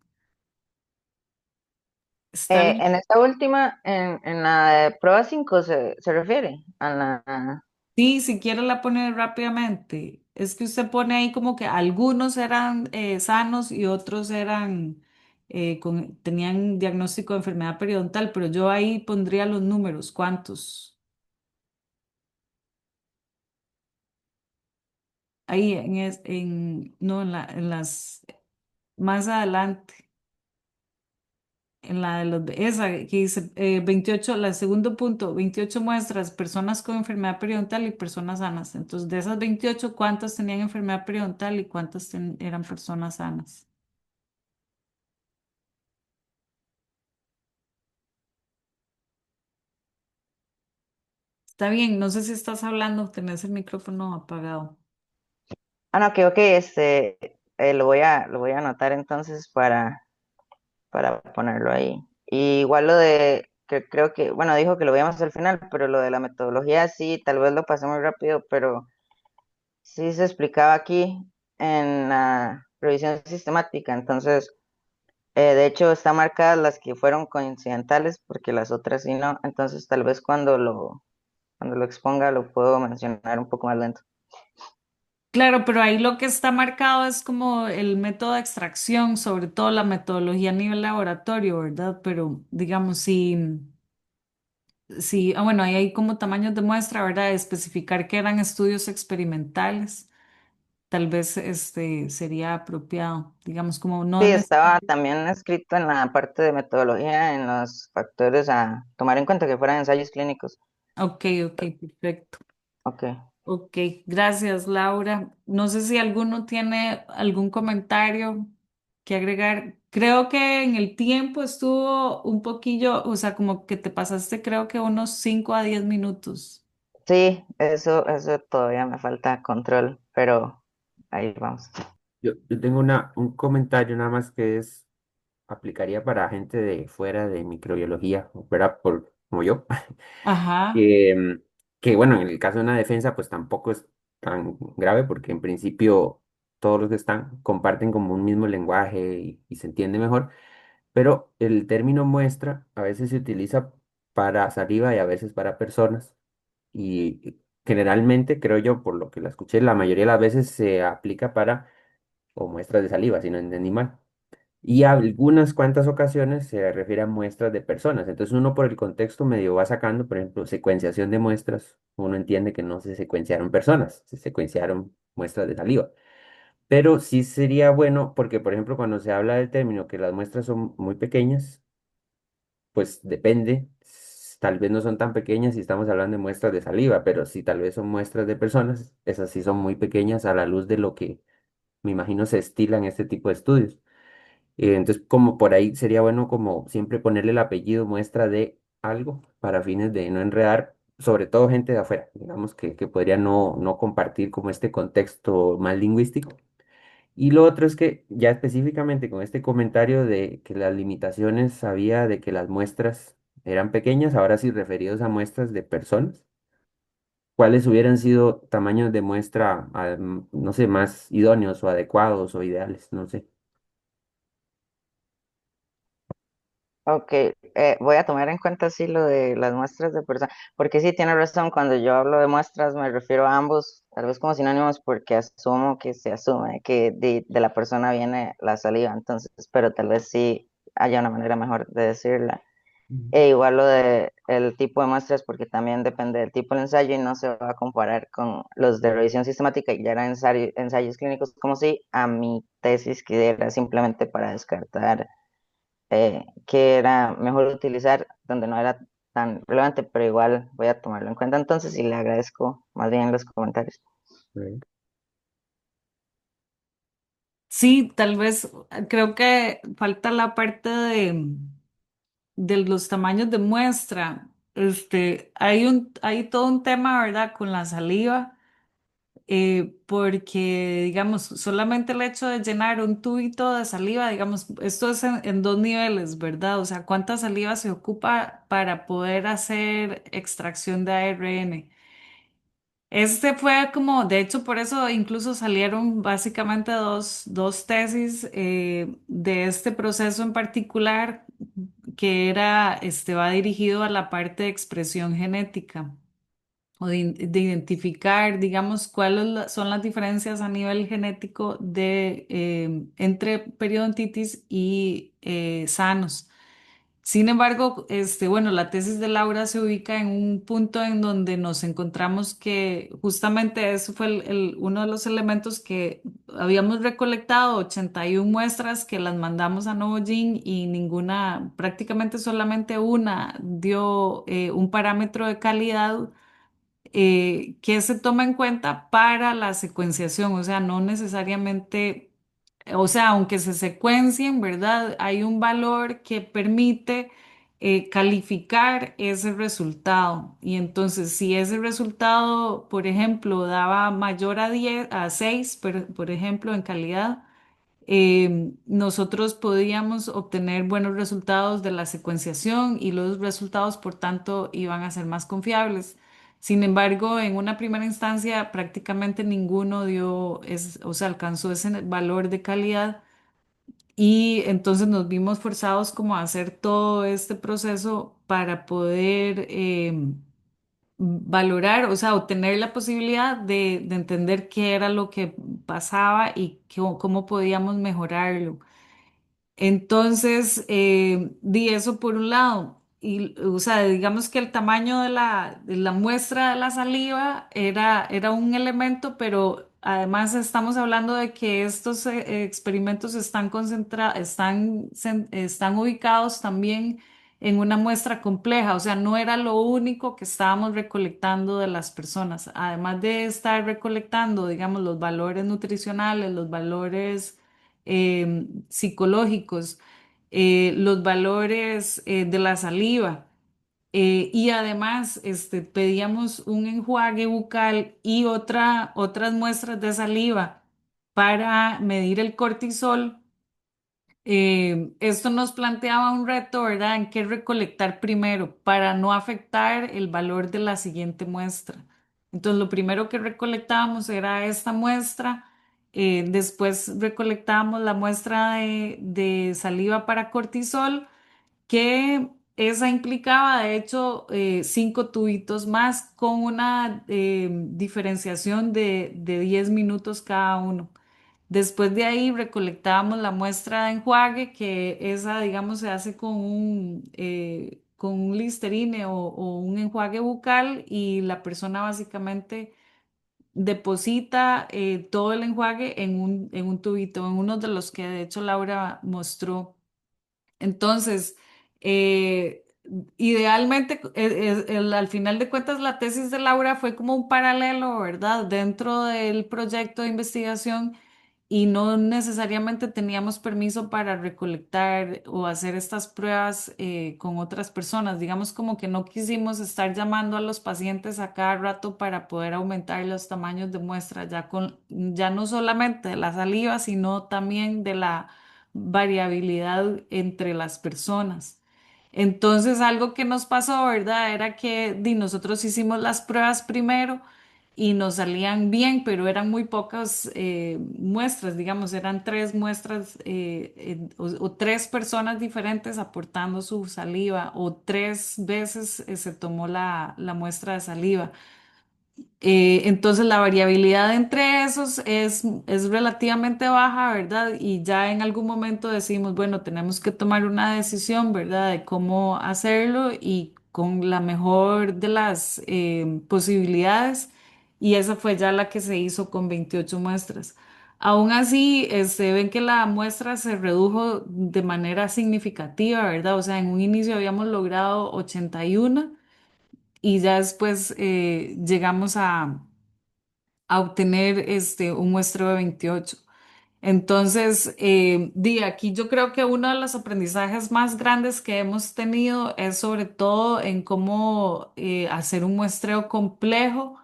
¿Está bien? En esta última, en la de prueba 5 se refiere a la... Sí, si quiere la pone rápidamente. Es que usted pone ahí como que algunos eran sanos y otros eran tenían diagnóstico de enfermedad periodontal, pero yo ahí pondría los números, ¿cuántos? Ahí no, en las más adelante, en la de esa que dice 28, la segundo punto, 28 muestras, personas con enfermedad periodontal y personas sanas. Entonces, de esas 28, ¿cuántas tenían enfermedad periodontal y cuántas eran personas sanas? Está bien, no sé si estás hablando, tenés el micrófono apagado. Ah, no, que lo voy a anotar entonces para ponerlo ahí. Y igual lo de, que creo que, bueno, dijo que lo veíamos al final, pero lo de la metodología sí, tal vez lo pasé muy rápido, pero sí se explicaba aquí en la revisión sistemática. Entonces, de hecho, está marcadas las que fueron coincidentales, porque las otras sí no. Entonces, tal vez cuando lo exponga lo puedo mencionar un poco más lento. Claro, pero ahí lo que está marcado es como el método de extracción, sobre todo la metodología a nivel laboratorio, ¿verdad? Pero digamos, bueno, ahí hay como tamaños de muestra, ¿verdad? Especificar que eran estudios experimentales, tal vez sería apropiado, digamos, como no Sí, estaba necesariamente. también escrito en la parte de metodología, en los factores a tomar en cuenta que fueran ensayos clínicos. Ok, ok, perfecto. Ok. Ok, gracias Laura. No sé si alguno tiene algún comentario que agregar. Creo que en el tiempo estuvo un poquillo, o sea, como que te pasaste creo que unos 5 a 10 minutos. Sí, eso todavía me falta control, pero ahí vamos. Yo tengo un comentario nada más que aplicaría para gente de fuera de microbiología, ¿verdad? Como yo, Ajá, que, que bueno, en el caso de una defensa, pues tampoco es tan grave porque en principio todos los que están comparten como un mismo lenguaje y se entiende mejor, pero el término muestra a veces se utiliza para saliva y a veces para personas. Y generalmente, creo yo, por lo que la escuché, la mayoría de las veces se aplica para o muestras de saliva, si no entendí mal. Y algunas cuantas ocasiones se refiere a muestras de personas. Entonces uno por el contexto medio va sacando, por ejemplo, secuenciación de muestras. Uno entiende que no se secuenciaron personas, se secuenciaron muestras de saliva. Pero sí sería bueno, porque por ejemplo, cuando se habla del término que las muestras son muy pequeñas, pues depende. Tal vez no son tan pequeñas si estamos hablando de muestras de saliva, pero si tal vez son muestras de personas, esas sí son muy pequeñas a la luz de lo que me imagino se estila en este tipo de estudios. Entonces, como por ahí sería bueno como siempre ponerle el apellido muestra de algo para fines de no enredar, sobre todo gente de afuera, digamos que podría no compartir como este contexto más lingüístico. Y lo otro es que ya específicamente con este comentario de que las limitaciones había de que las muestras eran pequeñas, ahora sí referidos a muestras de personas, ¿cuáles hubieran sido tamaños de muestra, no sé, más idóneos o adecuados o ideales? No sé. Ok, voy a tomar en cuenta sí lo de las muestras de personas, porque sí tiene razón, cuando yo hablo de muestras me refiero a ambos, tal vez como sinónimos, porque asumo que se asume que de la persona viene la saliva, entonces, pero tal vez sí haya una manera mejor de decirla. Mm. E igual lo de el tipo de muestras, porque también depende del tipo de ensayo y no se va a comparar con los de revisión sistemática y ya eran ensayos clínicos, como si a mi tesis que era simplemente para descartar que era mejor utilizar donde no era tan relevante, pero igual voy a tomarlo en cuenta entonces y le agradezco más bien los comentarios. Ok. Sí, tal vez creo que falta la parte de los tamaños de muestra. Hay todo un tema, ¿verdad? Con la saliva, porque, digamos, solamente el hecho de llenar un tubito de saliva, digamos, esto es en dos niveles, ¿verdad? O sea, ¿cuánta saliva se ocupa para poder hacer extracción de ARN? Este fue como, de hecho, por eso incluso salieron básicamente dos tesis de este proceso en particular, que va dirigido a la parte de expresión genética o de identificar, digamos, son las diferencias a nivel genético entre periodontitis y sanos. Sin embargo, bueno, la tesis de Laura se ubica en un punto en donde nos encontramos que justamente eso fue uno de los elementos que habíamos recolectado, 81 muestras que las mandamos a Novogin y ninguna, prácticamente solamente una dio un parámetro de calidad que se toma en cuenta para la secuenciación, o sea, no necesariamente, o sea, aunque se secuencien, ¿verdad? Hay un valor que permite calificar ese resultado. Y entonces, si ese resultado, por ejemplo, daba mayor a 10, a 6, por ejemplo, en calidad, nosotros podíamos obtener buenos resultados de la secuenciación y los resultados, por tanto, iban a ser más confiables. Sin embargo, en una primera instancia, prácticamente ninguno o sea, alcanzó ese valor de calidad y entonces nos vimos forzados como a hacer todo este proceso para poder valorar, o sea, obtener la posibilidad de entender qué era lo que pasaba y cómo podíamos mejorarlo. Entonces, di eso por un lado. Y, o sea, digamos que el tamaño de la muestra de la saliva era un elemento, pero además estamos hablando de que estos experimentos están ubicados también en una muestra compleja, o sea, no era lo único que estábamos recolectando de las personas. Además de estar recolectando, digamos, los valores nutricionales, los valores psicológicos, los valores de la saliva. Y además pedíamos un enjuague bucal y otras muestras de saliva para medir el cortisol. Esto nos planteaba un reto, ¿verdad? En qué recolectar primero para no afectar el valor de la siguiente muestra. Entonces, lo primero que recolectábamos era esta muestra Después recolectábamos la muestra de saliva para cortisol, que esa implicaba, de hecho, 5 tubitos más con una diferenciación de 10 minutos cada uno. Después de ahí recolectábamos la muestra de enjuague, que esa, digamos, se hace con un Listerine o un enjuague bucal, y la persona básicamente deposita todo el enjuague en un tubito, en uno de los que de hecho Laura mostró. Entonces, eh, idealmente, al final de cuentas, la tesis de Laura fue como un paralelo, ¿verdad? Dentro del proyecto de investigación, y no necesariamente teníamos permiso para recolectar o hacer estas pruebas con otras personas. Digamos como que no quisimos estar llamando a los pacientes a cada rato para poder aumentar los tamaños de muestra, ya no solamente de la saliva, sino también de la variabilidad entre las personas. Entonces, algo que nos pasó, ¿verdad? Era que nosotros hicimos las pruebas primero y nos salían bien, pero eran muy pocas muestras, digamos, eran 3 muestras o 3 personas diferentes aportando su saliva, o 3 veces se tomó la muestra de saliva. Entonces la variabilidad entre esos es relativamente baja, ¿verdad? Y ya en algún momento decimos, bueno, tenemos que tomar una decisión, ¿verdad? De cómo hacerlo y con la mejor de las posibilidades. Y esa fue ya la que se hizo con 28 muestras. Aún así, ven que la muestra se redujo de manera significativa, ¿verdad? O sea, en un inicio habíamos logrado 81 y ya después llegamos a obtener un muestreo de 28. Entonces, aquí yo creo que uno de los aprendizajes más grandes que hemos tenido es sobre todo en cómo hacer un muestreo complejo,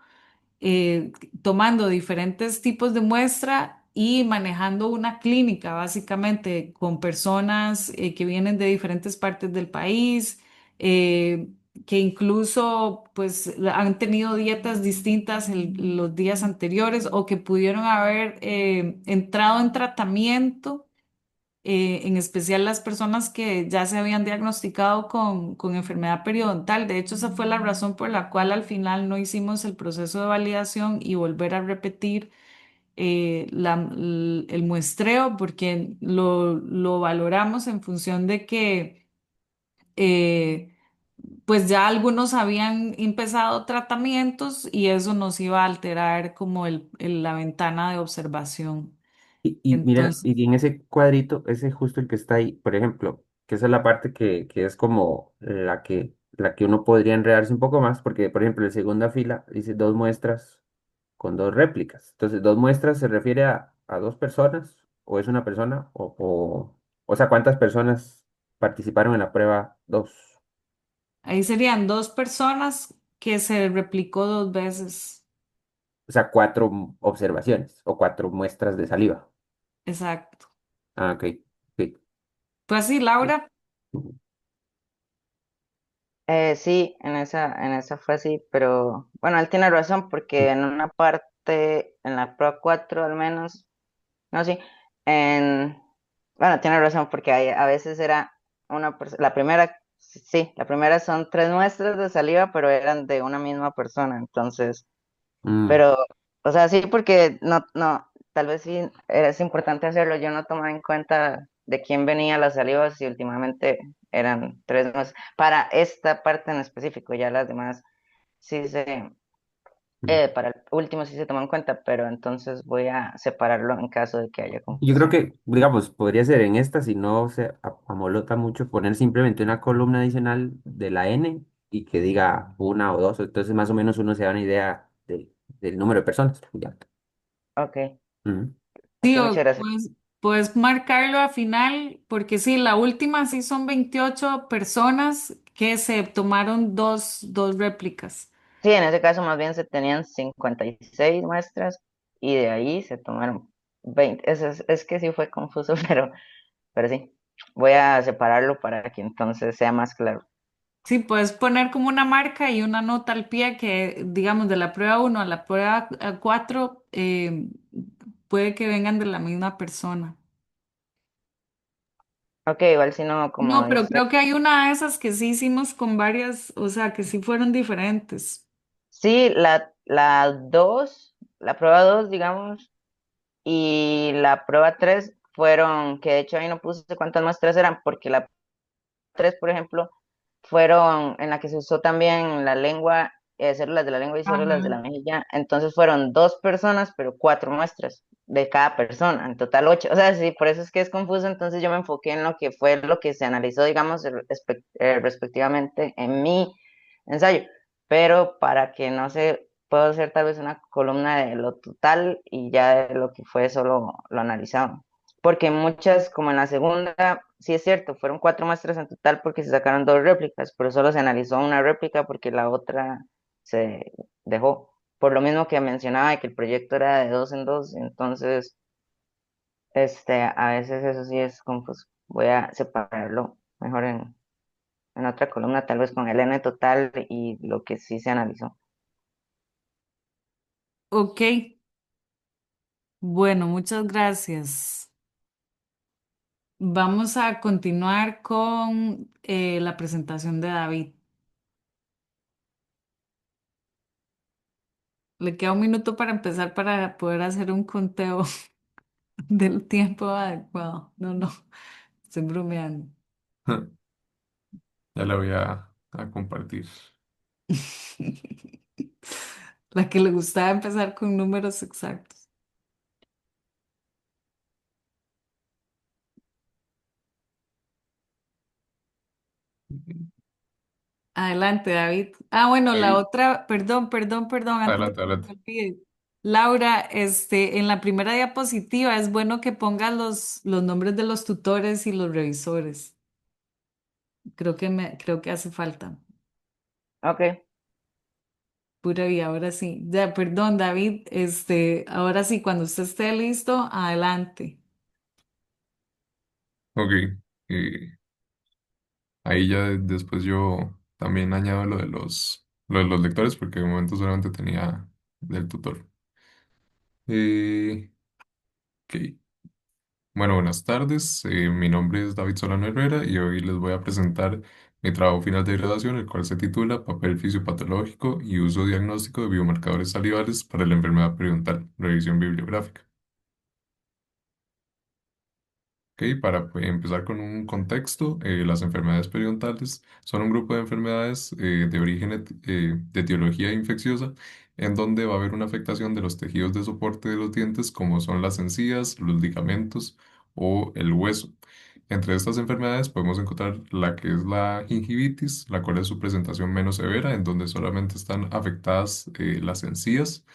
eh, tomando diferentes tipos de muestra y manejando una clínica, básicamente, con personas que vienen de diferentes partes del país, eh, que incluso pues han tenido dietas distintas en los días anteriores, o que pudieron haber entrado en tratamiento, en especial las personas que ya se habían diagnosticado con enfermedad periodontal. De hecho, esa fue la razón por la cual al final no hicimos el proceso de validación y volver a repetir el muestreo, porque lo valoramos en función de que eh, pues ya algunos habían empezado tratamientos y eso nos iba a alterar como la ventana de observación. Y mira, Entonces, y en ese cuadrito, ese justo el que está ahí, por ejemplo, que esa es la parte que es como la que uno podría enredarse un poco más, porque, por ejemplo, en segunda fila dice 2 muestras con 2 réplicas. Entonces, 2 muestras se refiere a 2 personas, o es una persona, o sea, ¿cuántas personas participaron en la prueba? Dos. ahí serían 2 personas que se replicó 2 veces. O sea, 4 observaciones o 4 muestras de saliva. Exacto. Ah, ok. Sí. Pues sí, Laura. Ujú. Sí, en esa fue así, pero bueno, él tiene razón porque en una parte, en la Pro 4 al menos, no, sí, en, bueno, tiene razón porque a veces era una persona, la primera, sí, la primera son 3 muestras de saliva, pero eran de una misma persona, entonces, Mm. pero, o sea, sí, porque tal vez sí es importante hacerlo, yo no tomaba en cuenta de quién venía la saliva si últimamente eran 3 muestras, para esta parte en específico, ya las demás sí Mm. para el último sí se tomó en cuenta, pero entonces voy a separarlo en caso de que haya Yo creo confusión. que, digamos, podría ser en esta, si no se amolota mucho, poner simplemente una columna adicional de la N y que diga una o dos. Entonces, más o menos uno se da una idea del número de personas. Ya. Ok, Ujú. ok, Sí, muchas gracias. pues puedes marcarlo al final, porque sí, la última sí son 28 personas que se tomaron dos réplicas. Sí, en ese caso más bien se tenían 56 muestras y de ahí se tomaron 20. Es que sí fue confuso, pero sí, voy a separarlo para que entonces sea más claro. Sí, puedes poner como una marca y una nota al pie que, digamos, de la prueba 1 a la prueba 4, puede que vengan de la misma persona. Ok, igual si no, como No, pero dice. creo que hay una de esas que sí hicimos con varias, o sea, que sí fueron diferentes. Sí, la 2, la prueba 2, digamos, y la prueba 3 fueron, que de hecho ahí no puse cuántas muestras eran, porque la 3, por ejemplo, fueron en la que se usó también la lengua, células de la lengua y células de Ajá. la mejilla. Entonces fueron 2 personas, pero 4 muestras de cada persona, en total 8. O sea, sí, por eso es que es confuso. Entonces yo me enfoqué en lo que fue lo que se analizó, digamos, respectivamente en mi ensayo. Pero para que no se, puedo hacer tal vez una columna de lo total y ya de lo que fue solo lo analizado. Porque muchas, como en la segunda, sí es cierto, fueron 4 muestras en total porque se sacaron 2 réplicas, pero solo se analizó una réplica porque la otra se dejó. Por lo mismo que mencionaba de que el proyecto era de 2 en 2, entonces, a veces eso sí es confuso. Voy a separarlo mejor en otra columna, tal vez con el N total y lo que sí se analizó. Ok, bueno, muchas gracias. Vamos a continuar con la presentación de David. Le queda un minuto para empezar para poder hacer un conteo del tiempo adecuado. No, no, estoy bromeando. Ya la voy a compartir. La que le gustaba empezar con números exactos. Adelante, David. Ah, bueno, la Ahí, otra, perdón, antes de adelante, que se me adelante. olvide. Laura, en la primera diapositiva es bueno que pongas los nombres de los tutores y los revisores. Creo que hace falta. Ok, Pura vida, ahora sí. Ya, perdón, David, ahora sí, cuando usted esté listo, adelante. Ok. eh, Ahí ya después yo también añado lo de los lectores porque de momento solamente tenía del tutor. Eh, ok. Bueno, buenas tardes. Mi nombre es David Solano Herrera y hoy les voy a presentar mi trabajo final de graduación, el cual se titula Papel fisiopatológico y uso diagnóstico de biomarcadores salivales para la enfermedad periodontal, revisión bibliográfica. Ok, para empezar con un contexto, las enfermedades periodontales son un grupo de enfermedades de origen de etiología infecciosa, en donde va a haber una afectación de los tejidos de soporte de los dientes, como son las encías, los ligamentos o el hueso. Entre estas enfermedades podemos encontrar la que es la gingivitis, la cual es su presentación menos severa, en donde solamente están afectadas las encías.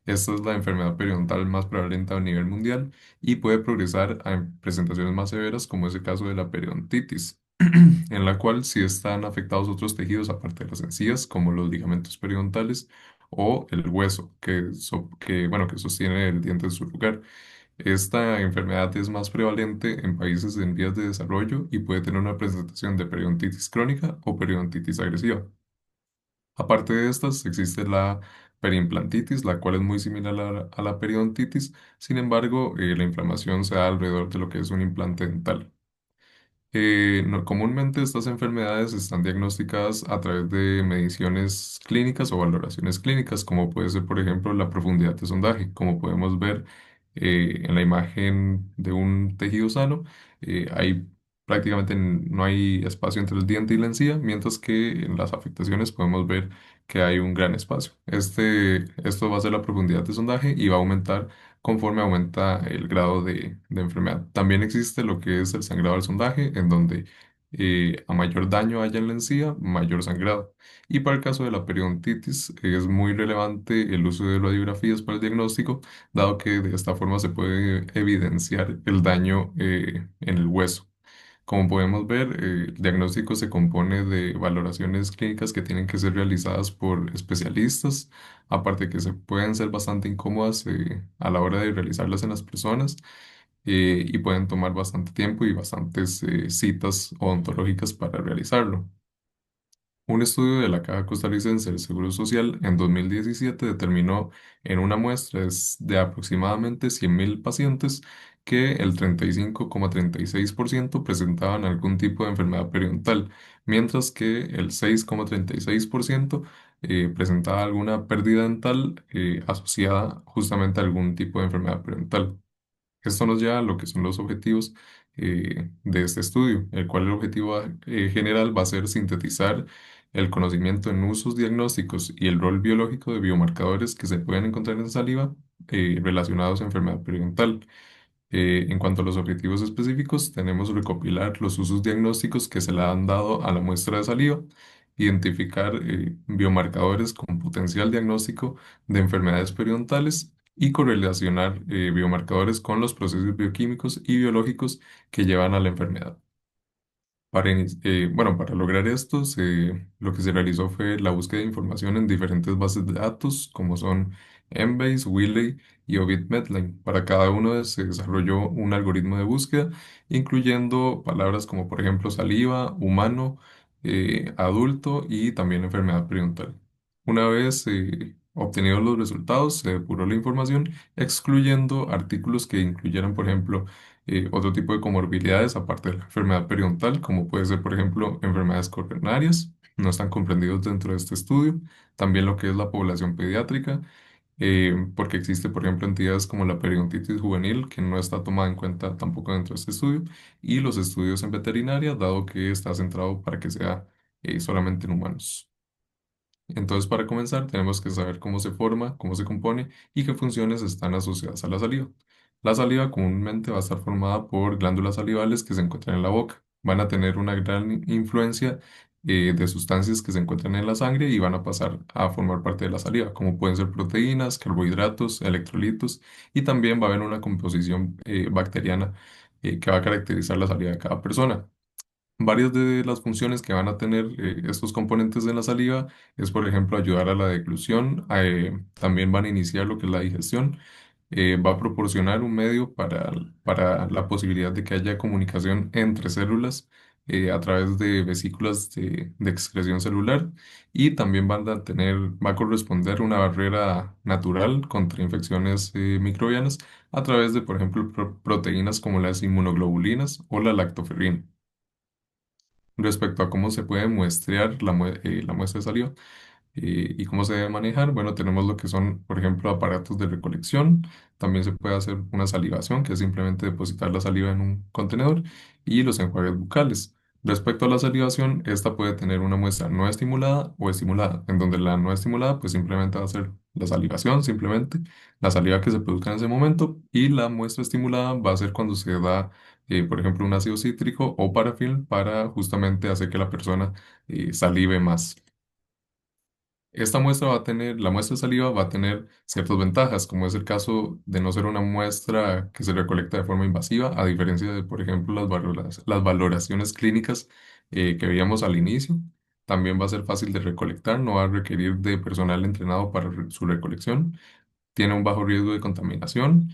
Esta es la enfermedad periodontal más prevalente a nivel mundial y puede progresar a presentaciones más severas, como es el caso de la periodontitis, en la cual sí están afectados otros tejidos aparte de las encías, como los ligamentos periodontales o el hueso bueno, que sostiene el diente en su lugar. Esta enfermedad es más prevalente en países en vías de desarrollo y puede tener una presentación de periodontitis crónica o periodontitis agresiva. Aparte de estas, existe la periimplantitis, la cual es muy similar a la periodontitis. Sin embargo, la inflamación se da alrededor de lo que es un implante dental. Comúnmente estas enfermedades están diagnosticadas a través de mediciones clínicas o valoraciones clínicas, como puede ser, por ejemplo, la profundidad de sondaje. Como podemos ver en la imagen de un tejido sano, hay prácticamente no hay espacio entre el diente y la encía, mientras que en las afectaciones podemos ver que hay un gran espacio. Esto va a ser la profundidad de sondaje y va a aumentar conforme aumenta el grado de enfermedad. También existe lo que es el sangrado al sondaje, en donde a mayor daño haya en la encía, mayor sangrado. Y para el caso de la periodontitis, es muy relevante el uso de radiografías para el diagnóstico, dado que de esta forma se puede evidenciar el daño en el hueso. Como podemos ver, el diagnóstico se compone de valoraciones clínicas que tienen que ser realizadas por especialistas, aparte que se pueden ser bastante incómodas a la hora de realizarlas en las personas y pueden tomar bastante tiempo y bastantes citas odontológicas para realizarlo. Un estudio de la Caja Costarricense del Seguro Social en 2017 determinó en una muestra de aproximadamente 100.000 pacientes que el 35,36% presentaban algún tipo de enfermedad periodontal, mientras que el 6,36% presentaba alguna pérdida dental asociada justamente a algún tipo de enfermedad periodontal. Esto nos lleva a lo que son los objetivos de este estudio, el cual el objetivo general va a ser sintetizar el conocimiento en usos diagnósticos y el rol biológico de biomarcadores que se pueden encontrar en saliva relacionados a enfermedad periodontal. En cuanto a los objetivos específicos, tenemos recopilar los usos diagnósticos que se le han dado a la muestra de saliva, identificar biomarcadores con potencial diagnóstico de enfermedades periodontales y correlacionar biomarcadores con los procesos bioquímicos y biológicos que llevan a la enfermedad. Bueno, para lograr esto, lo que se realizó fue la búsqueda de información en diferentes bases de datos, como son Embase, Wiley y Ovid Medline. Para cada uno se desarrolló un algoritmo de búsqueda, incluyendo palabras como, por ejemplo, saliva, humano, adulto y también enfermedad periodontal. Una vez obtenidos los resultados, se depuró la información, excluyendo artículos que incluyeran, por ejemplo, otro tipo de comorbilidades aparte de la enfermedad periodontal, como puede ser, por ejemplo, enfermedades coronarias, no están comprendidos dentro de este estudio. También lo que es la población pediátrica, porque existe, por ejemplo, entidades como la periodontitis juvenil, que no está tomada en cuenta tampoco dentro de este estudio, y los estudios en veterinaria, dado que está centrado para que sea solamente en humanos. Entonces, para comenzar, tenemos que saber cómo se forma, cómo se compone y qué funciones están asociadas a la saliva. La saliva comúnmente va a estar formada por glándulas salivales que se encuentran en la boca. Van a tener una gran influencia de sustancias que se encuentran en la sangre y van a pasar a formar parte de la saliva, como pueden ser proteínas, carbohidratos, electrolitos, y también va a haber una composición bacteriana que va a caracterizar la saliva de cada persona. Varias de las funciones que van a tener estos componentes de la saliva es, por ejemplo, ayudar a la deglución, también van a iniciar lo que es la digestión, va a proporcionar un medio para la posibilidad de que haya comunicación entre células a través de vesículas de excreción celular y también va a corresponder una barrera natural contra infecciones microbianas a través de, por ejemplo, proteínas como las inmunoglobulinas o la lactoferrina. Respecto a cómo se puede muestrear la muestra de saliva y cómo se debe manejar, bueno, tenemos lo que son, por ejemplo, aparatos de recolección. También se puede hacer una salivación, que es simplemente depositar la saliva en un contenedor, y los enjuagues bucales. Respecto a la salivación, esta puede tener una muestra no estimulada o estimulada, en donde la no estimulada pues simplemente va a ser la salivación, simplemente la saliva que se produzca en ese momento, y la muestra estimulada va a ser cuando se da por ejemplo, un ácido cítrico o parafil para justamente hacer que la persona salive más. La muestra de saliva va a tener ciertas ventajas, como es el caso de no ser una muestra que se recolecta de forma invasiva, a diferencia de, por ejemplo, las valoraciones clínicas que veíamos al inicio. También va a ser fácil de recolectar, no va a requerir de personal entrenado para su recolección. Tiene un bajo riesgo de contaminación.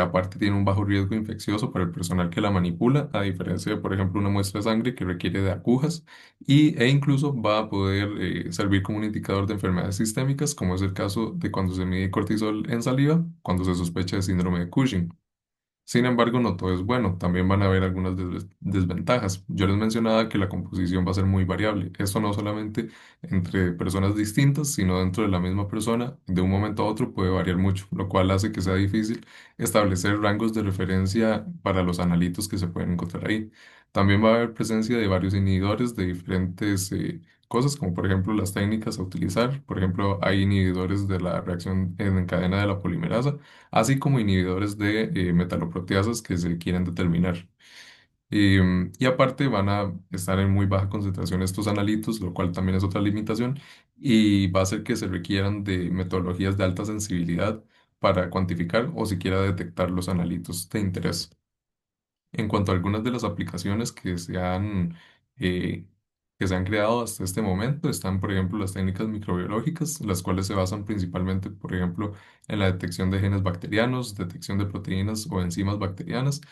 Aparte tiene un bajo riesgo infeccioso para el personal que la manipula, a diferencia de, por ejemplo, una muestra de sangre que requiere de agujas e incluso va a poder servir como un indicador de enfermedades sistémicas, como es el caso de cuando se mide cortisol en saliva, cuando se sospecha de síndrome de Cushing. Sin embargo, no todo es bueno, también van a haber algunas desventajas. Yo les mencionaba que la composición va a ser muy variable. Esto no solamente entre personas distintas, sino dentro de la misma persona, de un momento a otro puede variar mucho, lo cual hace que sea difícil establecer rangos de referencia para los analitos que se pueden encontrar ahí. También va a haber presencia de varios inhibidores de diferentes cosas, como por ejemplo las técnicas a utilizar. Por ejemplo, hay inhibidores de la reacción en cadena de la polimerasa, así como inhibidores de metaloproteasas que se quieren determinar. Y aparte van a estar en muy baja concentración estos analitos, lo cual también es otra limitación, y va a hacer que se requieran de metodologías de alta sensibilidad para cuantificar o siquiera detectar los analitos de interés. En cuanto a algunas de las aplicaciones eh, que se han creado hasta este momento, están, por ejemplo, las técnicas microbiológicas, las cuales se basan principalmente, por ejemplo, en la detección de genes bacterianos, detección de proteínas o enzimas bacterianas,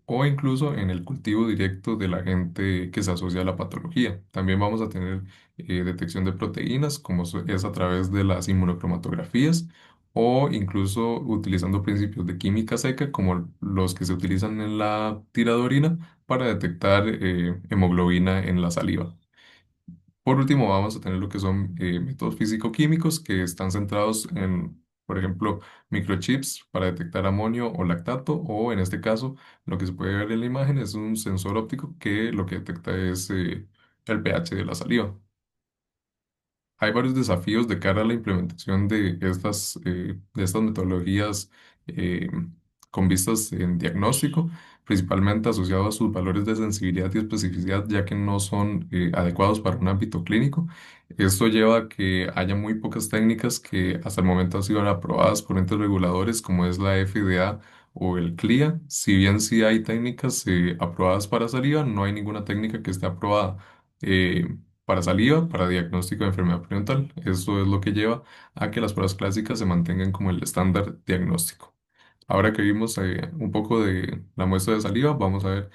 o incluso en el cultivo directo del agente que se asocia a la patología. También vamos a tener detección de proteínas, como es a través de las inmunocromatografías o incluso utilizando principios de química seca, como los que se utilizan en la tiradorina para detectar hemoglobina en la saliva. Por último, vamos a tener lo que son métodos físico-químicos que están centrados en, por ejemplo, microchips para detectar amonio o lactato, o en este caso, lo que se puede ver en la imagen es un sensor óptico que lo que detecta es el pH de la saliva. Hay varios desafíos de cara a la implementación de estas metodologías eh, con vistas en diagnóstico, principalmente asociados a sus valores de sensibilidad y especificidad, ya que no son adecuados para un ámbito clínico. Esto lleva a que haya muy pocas técnicas que hasta el momento han sido aprobadas por entes reguladores como es la FDA o el CLIA. Si bien sí hay técnicas aprobadas para saliva, no hay ninguna técnica que esté aprobada. Para saliva, para diagnóstico de enfermedad periodontal. Esto es lo que lleva a que las pruebas clásicas se mantengan como el estándar diagnóstico. Ahora que vimos un poco de la muestra de saliva, vamos a ver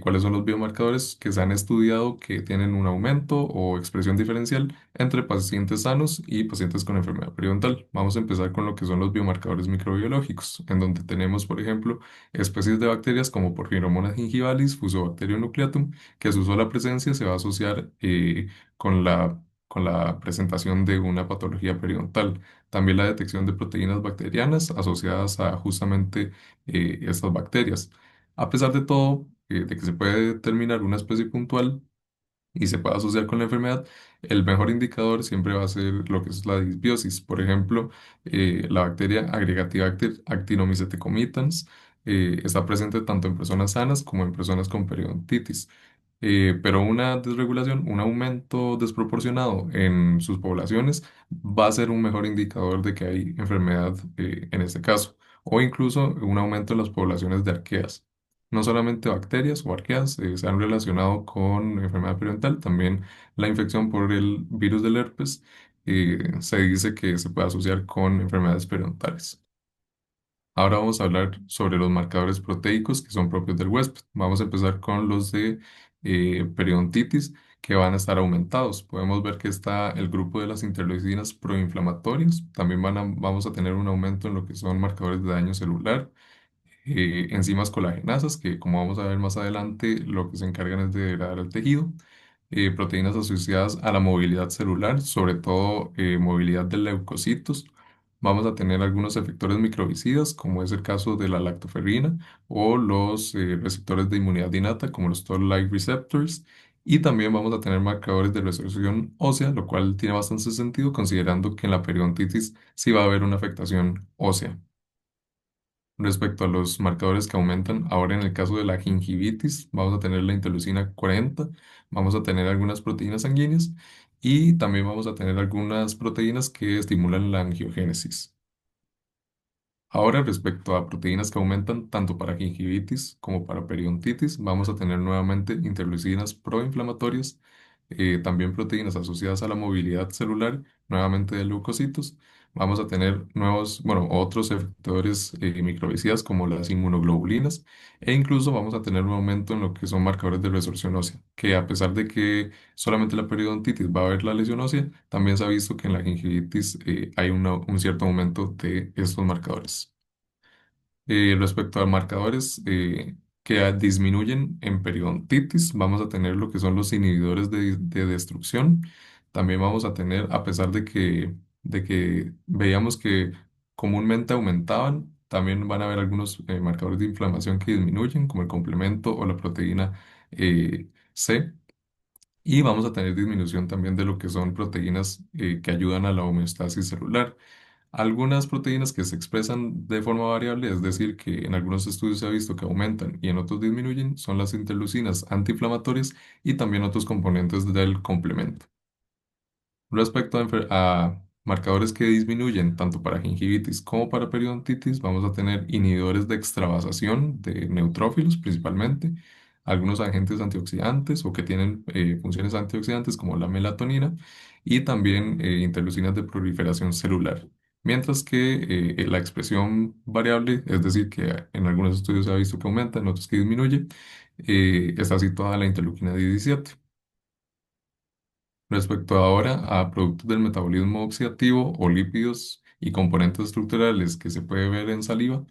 cuáles son los biomarcadores que se han estudiado que tienen un aumento o expresión diferencial entre pacientes sanos y pacientes con enfermedad periodontal. Vamos a empezar con lo que son los biomarcadores microbiológicos, en donde tenemos, por ejemplo, especies de bacterias como Porphyromonas gingivalis, Fusobacterium nucleatum, que su sola presencia se va a asociar con la presentación de una patología periodontal. También la detección de proteínas bacterianas asociadas a justamente estas bacterias. A pesar de todo, de que se puede determinar una especie puntual y se puede asociar con la enfermedad, el mejor indicador siempre va a ser lo que es la disbiosis. Por ejemplo, la bacteria Agregatibacter actinomycete está presente tanto en personas sanas como en personas con periodontitis. Pero una desregulación, un aumento desproporcionado en sus poblaciones va a ser un mejor indicador de que hay enfermedad en este caso, o incluso un aumento en las poblaciones de arqueas. No solamente bacterias o arqueas se han relacionado con enfermedad periodontal, también la infección por el virus del herpes se dice que se puede asociar con enfermedades periodontales. Ahora vamos a hablar sobre los marcadores proteicos que son propios del huésped. Vamos a empezar con los de periodontitis que van a estar aumentados. Podemos ver que está el grupo de las interleucinas proinflamatorias. También vamos a tener un aumento en lo que son marcadores de daño celular, enzimas colagenasas, que como vamos a ver más adelante, lo que se encargan es de degradar el tejido, proteínas asociadas a la movilidad celular, sobre todo movilidad de leucocitos. Vamos a tener algunos efectores microbicidas, como es el caso de la lactoferrina, o los receptores de inmunidad innata, como los Toll-like receptors. Y también vamos a tener marcadores de resorción ósea, lo cual tiene bastante sentido considerando que en la periodontitis sí va a haber una afectación ósea. Respecto a los marcadores que aumentan, ahora en el caso de la gingivitis, vamos a tener la interleucina 40, vamos a tener algunas proteínas sanguíneas y también vamos a tener algunas proteínas que estimulan la angiogénesis. Ahora, respecto a proteínas que aumentan tanto para gingivitis como para periodontitis, vamos a tener nuevamente interleucinas proinflamatorias, también proteínas asociadas a la movilidad celular, nuevamente de leucocitos. Vamos a tener otros efectores microbicidas como las inmunoglobulinas e incluso vamos a tener un aumento en lo que son marcadores de resorción ósea, que a pesar de que solamente la periodontitis va a haber la lesión ósea, también se ha visto que en la gingivitis hay un cierto aumento de estos marcadores. Respecto a marcadores que disminuyen en periodontitis, vamos a tener lo que son los inhibidores de destrucción. También vamos a tener, a pesar de que veíamos que comúnmente aumentaban, también van a haber algunos marcadores de inflamación que disminuyen, como el complemento o la proteína C. Y vamos a tener disminución también de lo que son proteínas que ayudan a la homeostasis celular. Algunas proteínas que se expresan de forma variable, es decir, que en algunos estudios se ha visto que aumentan y en otros disminuyen, son las interleucinas antiinflamatorias y también otros componentes del complemento. Respecto a marcadores que disminuyen tanto para gingivitis como para periodontitis, vamos a tener inhibidores de extravasación de neutrófilos principalmente, algunos agentes antioxidantes o que tienen funciones antioxidantes como la melatonina y también interleucinas de proliferación celular. Mientras que la expresión variable, es decir, que en algunos estudios se ha visto que aumenta, en otros que disminuye, está situada en la interleuquina 17. Respecto ahora a productos del metabolismo oxidativo o lípidos y componentes estructurales que se puede ver en saliva,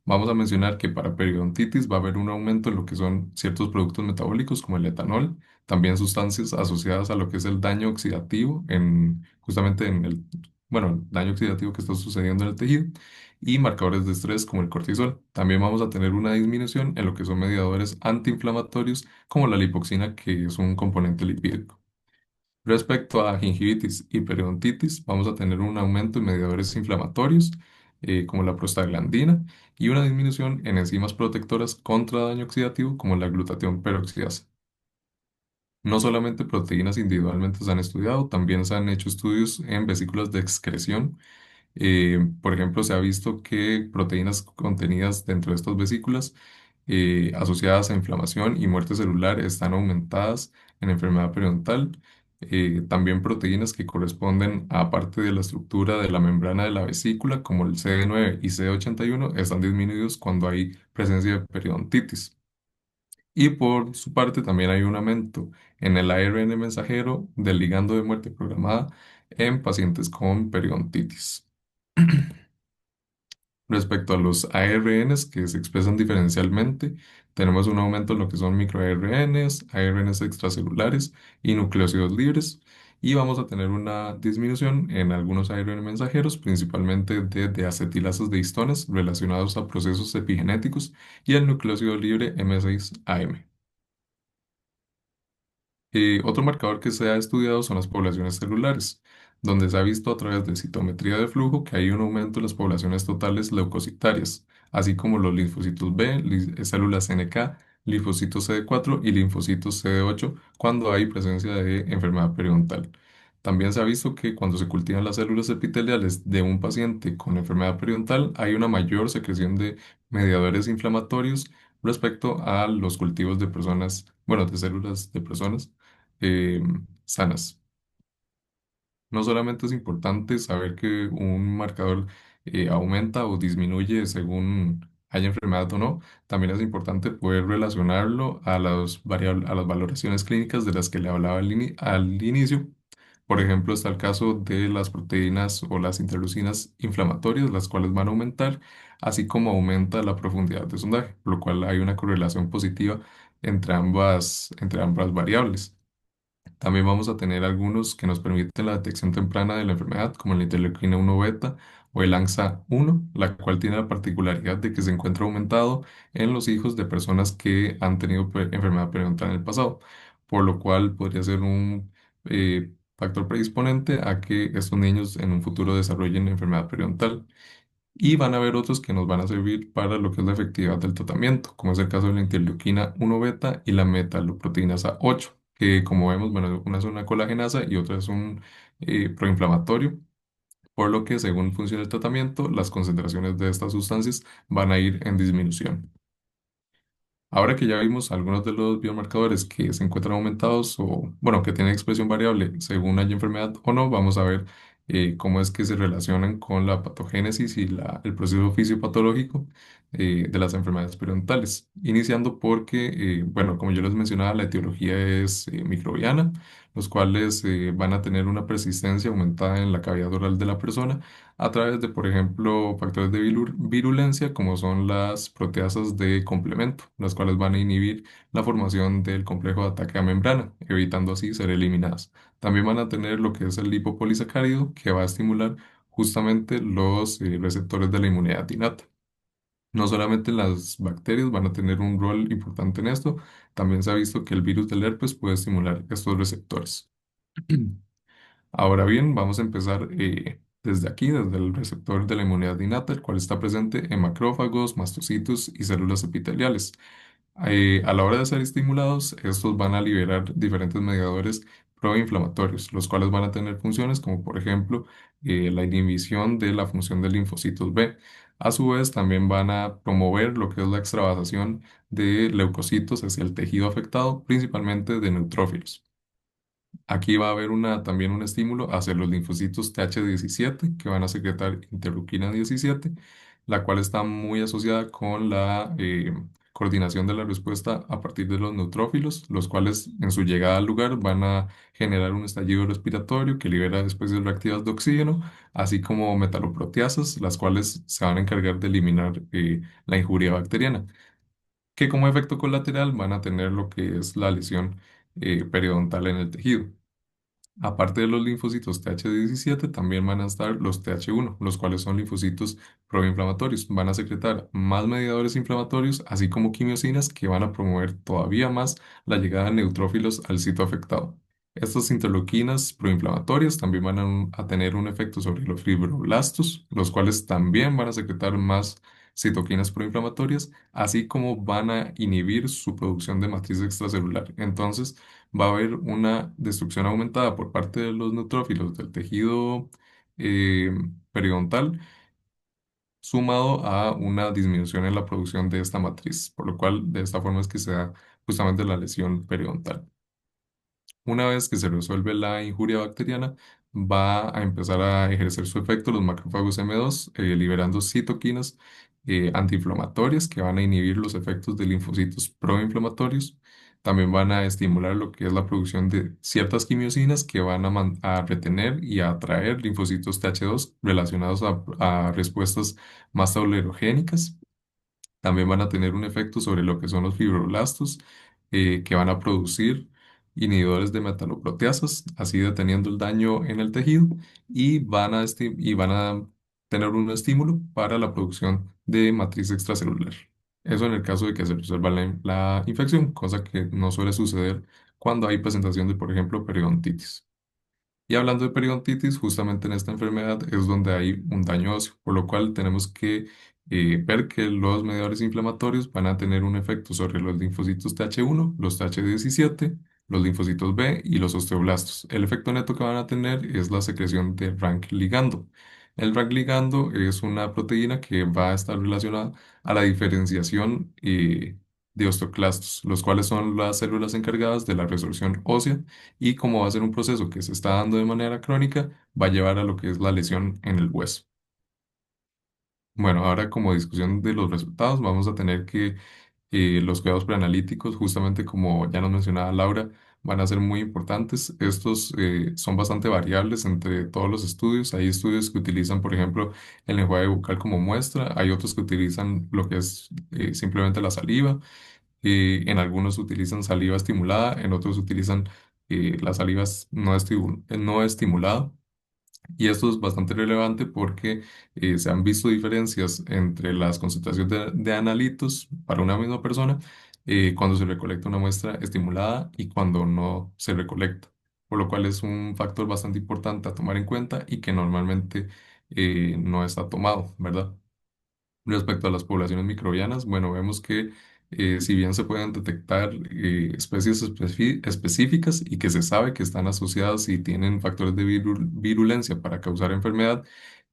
vamos a mencionar que para periodontitis va a haber un aumento en lo que son ciertos productos metabólicos como el etanol, también sustancias asociadas a lo que es el daño oxidativo justamente en el daño oxidativo que está sucediendo en el tejido y marcadores de estrés como el cortisol. También vamos a tener una disminución en lo que son mediadores antiinflamatorios como la lipoxina, que es un componente lipídico. Respecto a gingivitis y periodontitis, vamos a tener un aumento en mediadores inflamatorios, como la prostaglandina, y una disminución en enzimas protectoras contra daño oxidativo, como la glutatión peroxidasa. No solamente proteínas individualmente se han estudiado, también se han hecho estudios en vesículas de excreción. Por ejemplo, se ha visto que proteínas contenidas dentro de estas vesículas asociadas a inflamación y muerte celular están aumentadas en enfermedad periodontal. También proteínas que corresponden a parte de la estructura de la membrana de la vesícula, como el CD9 y CD81, están disminuidos cuando hay presencia de periodontitis. Y por su parte, también hay un aumento en el ARN mensajero del ligando de muerte programada en pacientes con periodontitis. Respecto a los ARNs que se expresan diferencialmente, tenemos un aumento en lo que son microARNs, ARNs extracelulares y nucleócidos libres. Y vamos a tener una disminución en algunos ARN mensajeros, principalmente de acetilasas de histonas relacionados a procesos epigenéticos y el nucleócido libre M6AM. Otro marcador que se ha estudiado son las poblaciones celulares, donde se ha visto a través de citometría de flujo que hay un aumento en las poblaciones totales leucocitarias, así como los linfocitos B, células NK, linfocitos CD4 y linfocitos CD8 cuando hay presencia de enfermedad periodontal. También se ha visto que cuando se cultivan las células epiteliales de un paciente con enfermedad periodontal hay una mayor secreción de mediadores inflamatorios respecto a los cultivos de personas, bueno, de células de personas eh, sanas. No solamente es importante saber que un marcador aumenta o disminuye según haya enfermedad o no, también es importante poder relacionarlo a a las valoraciones clínicas de las que le hablaba al inicio. Por ejemplo, está el caso de las proteínas o las interleucinas inflamatorias, las cuales van a aumentar, así como aumenta la profundidad de sondaje, por lo cual hay una correlación positiva entre ambas variables. También vamos a tener algunos que nos permiten la detección temprana de la enfermedad, como la interleuquina 1 beta o el ANXA1, la cual tiene la particularidad de que se encuentra aumentado en los hijos de personas que han tenido enfermedad periodontal en el pasado, por lo cual podría ser un factor predisponente a que estos niños en un futuro desarrollen enfermedad periodontal. Y van a haber otros que nos van a servir para lo que es la efectividad del tratamiento, como es el caso de la interleuquina 1 beta y la metaloproteinasa 8, que como vemos, bueno, una es una colagenasa y otra es un proinflamatorio, por lo que según funcione el tratamiento, las concentraciones de estas sustancias van a ir en disminución. Ahora que ya vimos algunos de los biomarcadores que se encuentran aumentados o, bueno, que tienen expresión variable según haya enfermedad o no, vamos a ver cómo es que se relacionan con la patogénesis y el proceso fisiopatológico de las enfermedades periodontales. Iniciando porque, bueno, como yo les mencionaba, la etiología es microbiana, los cuales van a tener una persistencia aumentada en la cavidad oral de la persona a través de, por ejemplo, factores de virulencia, como son las proteasas de complemento, las cuales van a inhibir la formación del complejo de ataque a membrana, evitando así ser eliminadas. También van a tener lo que es el lipopolisacárido, que va a estimular justamente los receptores de la inmunidad innata. No solamente las bacterias van a tener un rol importante en esto, también se ha visto que el virus del herpes puede estimular estos receptores. Ahora bien, vamos a empezar desde aquí, desde el receptor de la inmunidad innata, el cual está presente en macrófagos, mastocitos y células epiteliales. A la hora de ser estimulados, estos van a liberar diferentes mediadores proinflamatorios, los cuales van a tener funciones como, por ejemplo, la inhibición de la función de linfocitos B. A su vez, también van a promover lo que es la extravasación de leucocitos hacia el tejido afectado, principalmente de neutrófilos. Aquí va a haber también un estímulo hacia los linfocitos TH17 que van a secretar interleuquina 17, la cual está muy asociada con la coordinación de la respuesta a partir de los neutrófilos, los cuales en su llegada al lugar van a generar un estallido respiratorio que libera especies reactivas de oxígeno, así como metaloproteasas, las cuales se van a encargar de eliminar la injuria bacteriana, que como efecto colateral van a tener lo que es la lesión periodontal en el tejido. Aparte de los linfocitos TH17, también van a estar los TH1, los cuales son linfocitos proinflamatorios. Van a secretar más mediadores inflamatorios, así como quimiosinas que van a promover todavía más la llegada de neutrófilos al sitio afectado. Estas interleuquinas proinflamatorias también van a tener un efecto sobre los fibroblastos, los cuales también van a secretar más citoquinas proinflamatorias, así como van a inhibir su producción de matriz extracelular. Entonces, va a haber una destrucción aumentada por parte de los neutrófilos del tejido eh, periodontal, sumado a una disminución en la producción de esta matriz, por lo cual de esta forma es que se da justamente la lesión periodontal. Una vez que se resuelve la injuria bacteriana, va a empezar a ejercer su efecto los macrófagos M2, liberando citoquinas antiinflamatorias que van a inhibir los efectos de linfocitos proinflamatorios. También van a estimular lo que es la producción de ciertas quimiosinas que van a retener y a atraer linfocitos TH2 relacionados a respuestas más tolerogénicas. También van a tener un efecto sobre lo que son los fibroblastos, que van a producir inhibidores de metaloproteasas, así deteniendo el daño en el tejido, y van a tener un estímulo para la producción de matriz extracelular. Eso en el caso de que se resuelva la infección, cosa que no suele suceder cuando hay presentación de, por ejemplo, periodontitis. Y hablando de periodontitis, justamente en esta enfermedad es donde hay un daño óseo, por lo cual tenemos que ver que los mediadores inflamatorios van a tener un efecto sobre los linfocitos TH1, los TH17, los linfocitos B y los osteoblastos. El efecto neto que van a tener es la secreción de Rank ligando. El Rank ligando es una proteína que va a estar relacionada a la diferenciación de osteoclastos, los cuales son las células encargadas de la resorción ósea, y como va a ser un proceso que se está dando de manera crónica, va a llevar a lo que es la lesión en el hueso. Bueno, ahora como discusión de los resultados, vamos a tener que los cuidados preanalíticos, justamente como ya nos mencionaba Laura, van a ser muy importantes. Estos son bastante variables entre todos los estudios. Hay estudios que utilizan, por ejemplo, el enjuague bucal como muestra. Hay otros que utilizan lo que es simplemente la saliva. En algunos utilizan saliva estimulada, en otros utilizan la saliva no estimulada. Y esto es bastante relevante porque se han visto diferencias entre las concentraciones de analitos para una misma persona cuando se recolecta una muestra estimulada y cuando no se recolecta, por lo cual es un factor bastante importante a tomar en cuenta y que normalmente no está tomado, ¿verdad? Respecto a las poblaciones microbianas, bueno, vemos que si bien se pueden detectar especies específicas y que se sabe que están asociadas y tienen factores de virulencia para causar enfermedad,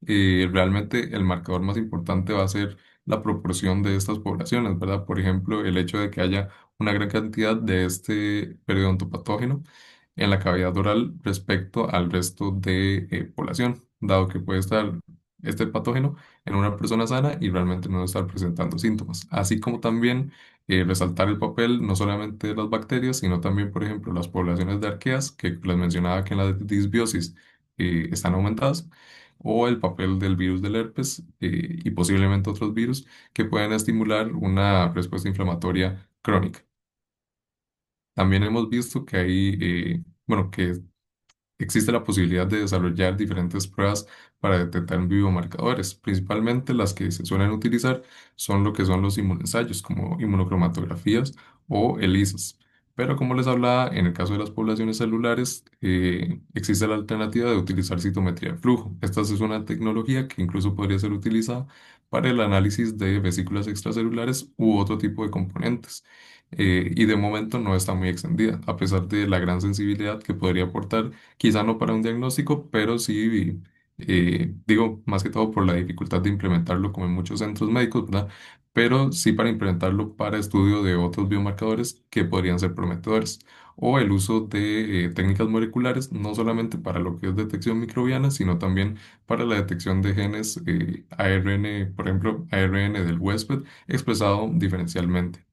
realmente el marcador más importante va a ser la proporción de estas poblaciones, ¿verdad? Por ejemplo, el hecho de que haya una gran cantidad de este periodontopatógeno en la cavidad oral respecto al resto de población, dado que puede estar este patógeno en una persona sana y realmente no estar presentando síntomas. Así como también resaltar el papel no solamente de las bacterias, sino también, por ejemplo, las poblaciones de arqueas, que les mencionaba que en la disbiosis están aumentadas, o el papel del virus del herpes y posiblemente otros virus que pueden estimular una respuesta inflamatoria crónica. También hemos visto que bueno, que existe la posibilidad de desarrollar diferentes pruebas para detectar biomarcadores. Principalmente las que se suelen utilizar son lo que son los inmunoensayos, como inmunocromatografías o ELISAs. Pero como les hablaba, en el caso de las poblaciones celulares, existe la alternativa de utilizar citometría de flujo. Esta es una tecnología que incluso podría ser utilizada para el análisis de vesículas extracelulares u otro tipo de componentes. Y de momento no está muy extendida, a pesar de la gran sensibilidad que podría aportar, quizá no para un diagnóstico, pero sí, digo, más que todo por la dificultad de implementarlo como en muchos centros médicos, ¿verdad? pero sí para implementarlo para estudio de otros biomarcadores que podrían ser prometedores, o el uso de técnicas moleculares, no solamente para lo que es detección microbiana, sino también para la detección de genes ARN, por ejemplo, ARN del huésped expresado diferencialmente.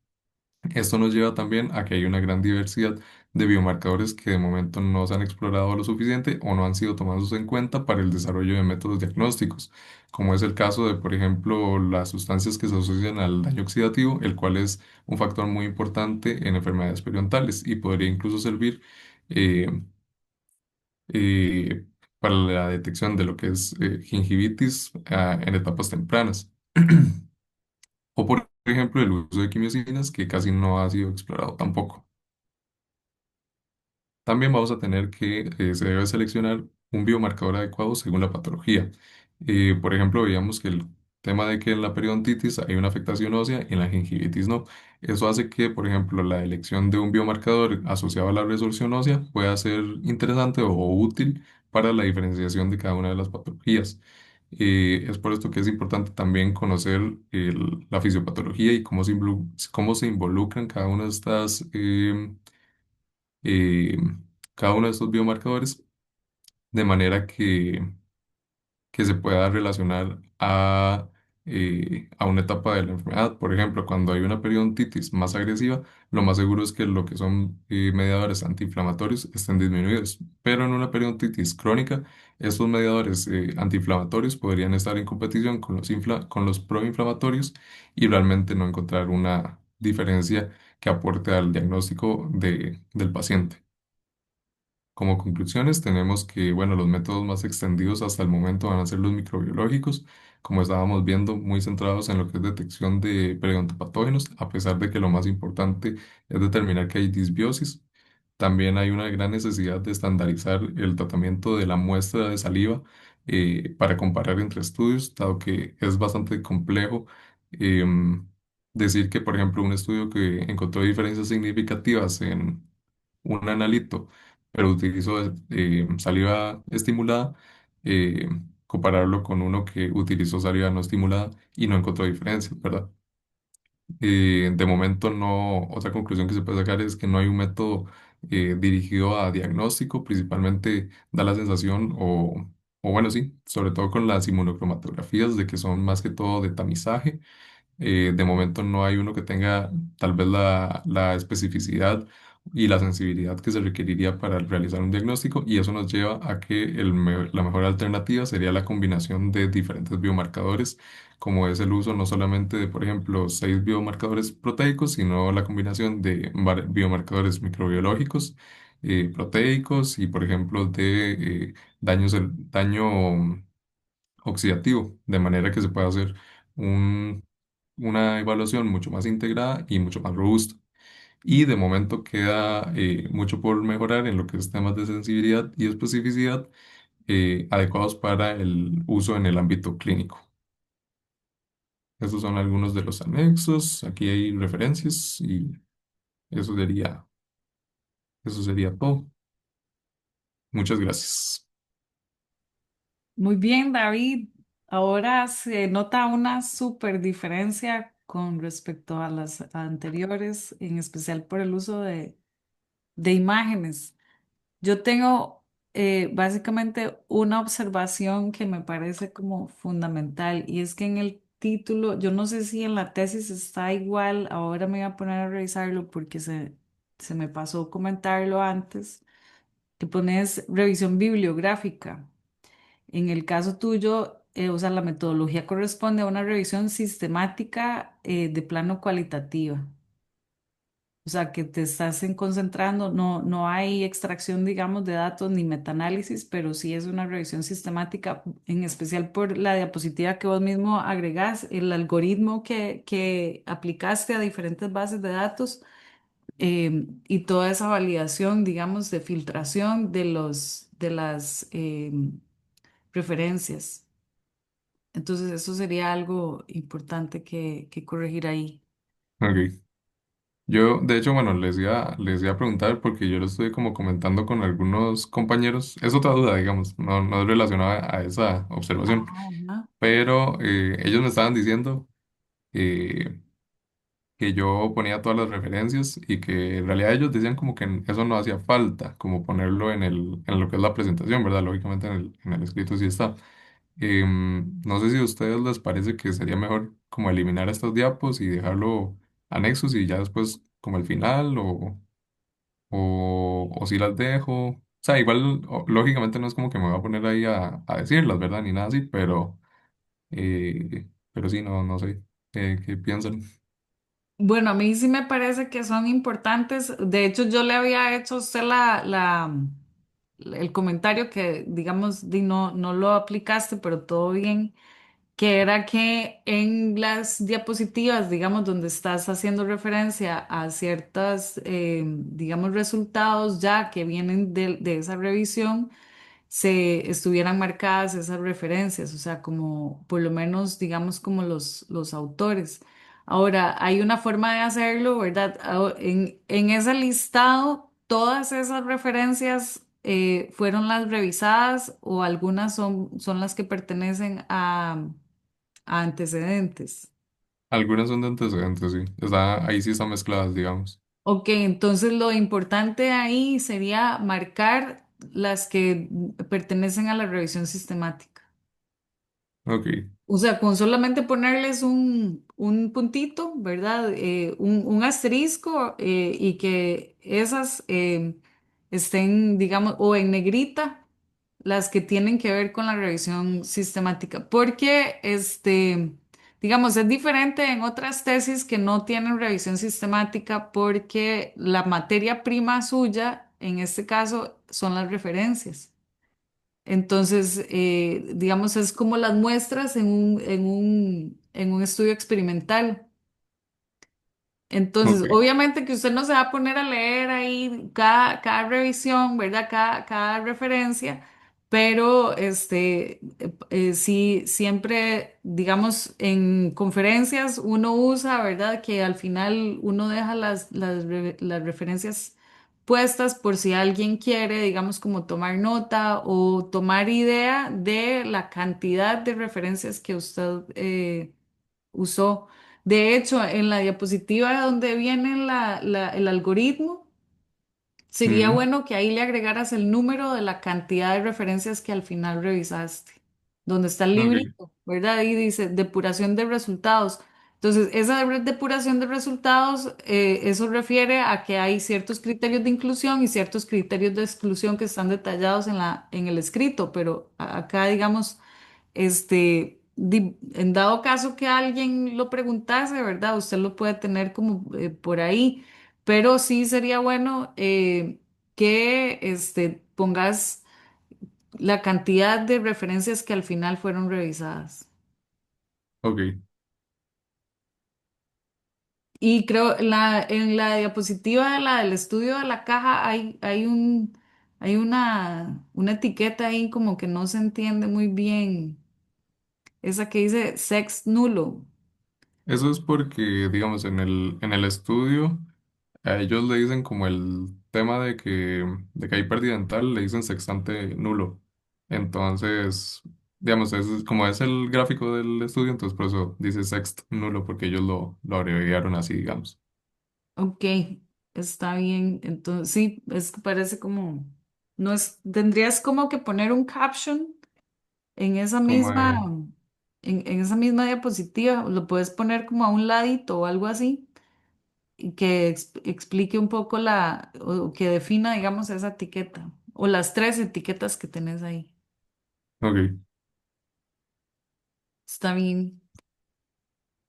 Esto nos lleva también a que hay una gran diversidad de biomarcadores que de momento no se han explorado lo suficiente o no han sido tomados en cuenta para el desarrollo de métodos diagnósticos, como es el caso de, por ejemplo, las sustancias que se asocian al daño oxidativo, el cual es un factor muy importante en enfermedades periodontales y podría incluso servir eh, eh, para la detección de lo que es gingivitis en etapas tempranas. O por ejemplo, el uso de quimiosinas que casi no ha sido explorado tampoco. También vamos a tener que se debe seleccionar un biomarcador adecuado según la patología. Por ejemplo, veíamos que el tema de que en la periodontitis hay una afectación ósea y en la gingivitis no. Eso hace que, por ejemplo, la elección de un biomarcador asociado a la resolución ósea pueda ser interesante o útil para la diferenciación de cada una de las patologías. Es por esto que es importante también conocer la fisiopatología y cómo se involucran cada una de estas eh, cada uno de estos biomarcadores de manera que se pueda relacionar a una etapa de la enfermedad. Por ejemplo, cuando hay una periodontitis más agresiva, lo más seguro es que lo que son mediadores antiinflamatorios estén disminuidos. Pero en una periodontitis crónica, estos mediadores antiinflamatorios podrían estar en competición con con los proinflamatorios y realmente no encontrar una diferencia que aporte al diagnóstico del paciente. Como conclusiones, tenemos que, bueno, los métodos más extendidos hasta el momento van a ser los microbiológicos, como estábamos viendo, muy centrados en lo que es detección de periodontopatógenos, a pesar de que lo más importante es determinar que hay disbiosis. También hay una gran necesidad de estandarizar el tratamiento de la muestra de saliva para comparar entre estudios, dado que es bastante complejo em, decir que, por ejemplo, un estudio que encontró diferencias significativas en un analito pero utilizó saliva estimulada, eh, compararlo con uno que utilizó saliva no estimulada y no encontró diferencia, ¿verdad? De momento no, otra conclusión que se puede sacar es que no hay un método dirigido a diagnóstico, principalmente da la sensación, o bueno, sí, sobre todo con las inmunocromatografías, de que son más que todo de tamizaje. De momento no hay uno que tenga tal vez la especificidad y la sensibilidad que se requeriría para realizar un diagnóstico y eso nos lleva a que la mejor alternativa sería la combinación de diferentes biomarcadores, como es el uso no solamente de, por ejemplo, 6 biomarcadores proteicos, sino la combinación de biomarcadores microbiológicos, proteicos y, por ejemplo, de daño oxidativo, de manera que se pueda hacer una evaluación mucho más integrada y mucho más robusta. Y de momento queda mucho por mejorar en lo que es temas de sensibilidad y especificidad adecuados para el uso en el ámbito clínico. Estos son algunos de los anexos. Aquí hay referencias y eso eso sería todo. Muchas gracias. Muy bien, David. Ahora se nota una súper diferencia con respecto a las anteriores, en especial por el uso de imágenes. Yo tengo básicamente una observación que me parece como fundamental y es que en el título, yo no sé si en la tesis está igual, ahora me voy a poner a revisarlo porque se me pasó comentarlo antes, que pones revisión bibliográfica. En el caso tuyo, o sea, la metodología corresponde a una revisión sistemática de plano cualitativa. O sea, que te estás concentrando, no hay extracción, digamos, de datos ni metaanálisis, pero sí es una revisión sistemática, en especial por la diapositiva que vos mismo agregás, el algoritmo que aplicaste a diferentes bases de datos y toda esa validación, digamos, de filtración de las preferencias. Entonces, eso sería algo importante que corregir ahí. Ok. Yo, de hecho, bueno, les iba a preguntar porque yo lo estoy como comentando con algunos compañeros. Es otra duda, digamos, no es relacionada a esa observación, Ajá. pero ellos me estaban diciendo. eh, que yo ponía todas las referencias y que en realidad ellos decían como que eso no hacía falta, como ponerlo en lo que es la presentación, ¿verdad? Lógicamente en el escrito sí está. No sé si a ustedes les parece que sería mejor como eliminar estas diapos y dejarlo anexos y ya después como el final o si las dejo. O sea, igual lógicamente no es como que me voy a poner ahí a decirlas, ¿verdad? Ni nada así, pero sí, no sé. ¿Qué piensan? Bueno, a mí sí me parece que son importantes. De hecho, yo le había hecho a usted el comentario que, digamos, no lo aplicaste, pero todo bien, que era que en las diapositivas, digamos, donde estás haciendo referencia a ciertas, digamos, resultados ya que vienen de esa revisión, se estuvieran marcadas esas referencias, o sea, como por lo menos, digamos, como los autores. Ahora, hay una forma de hacerlo, ¿verdad? En ese listado, todas esas referencias fueron las revisadas o algunas son las que pertenecen a antecedentes. Algunas son de antecedentes, sí. Ahí sí están mezcladas, digamos. Ok, entonces lo importante ahí sería marcar las que pertenecen a la revisión sistemática. Ok, O sea, con solamente ponerles un puntito, ¿verdad? Un asterisco y que esas estén, digamos, o en negrita, las que tienen que ver con la revisión sistemática. Porque, digamos, es diferente en otras tesis que no tienen revisión sistemática porque la materia prima suya, en este caso, son las referencias. Entonces, digamos, es como las muestras en un estudio experimental. Entonces, ok, obviamente que usted no se va a poner a leer ahí cada revisión, ¿verdad? Cada referencia, pero sí, siempre, digamos, en conferencias uno usa, ¿verdad? Que al final uno deja las referencias puestas por si alguien quiere, digamos, como tomar nota o tomar idea de la cantidad de referencias que usted usó. De hecho, en la diapositiva donde viene el algoritmo, sería ujú, bueno que ahí le agregaras el número de la cantidad de referencias que al final revisaste, donde está el ok, librito, ¿verdad? Ahí dice depuración de resultados. Entonces, esa depuración de resultados, eso refiere a que hay ciertos criterios de inclusión y ciertos criterios de exclusión que están detallados en el escrito, pero acá, digamos, en dado caso que alguien lo preguntase, ¿verdad? Usted lo puede tener como por ahí, pero sí sería bueno que pongas la cantidad de referencias que al final fueron revisadas. ok. Y creo en la diapositiva de del estudio de la caja hay una etiqueta ahí como que no se entiende muy bien, esa que dice sex nulo. Eso es porque, digamos, en el estudio, a ellos le dicen como el tema de que hay pérdida dental, le dicen sextante nulo. Entonces, digamos, como es el gráfico del estudio, entonces por eso dice sext nulo, porque ellos lo abreviaron así, digamos. Ok, está bien. Entonces, sí, es que parece como, no es, tendrías como que poner un caption en esa Como misma, en esa misma diapositiva, lo puedes poner como a un ladito o algo así, y que explique un poco o que defina, digamos, esa etiqueta, o las tres etiquetas que tenés ahí. ok. Está bien.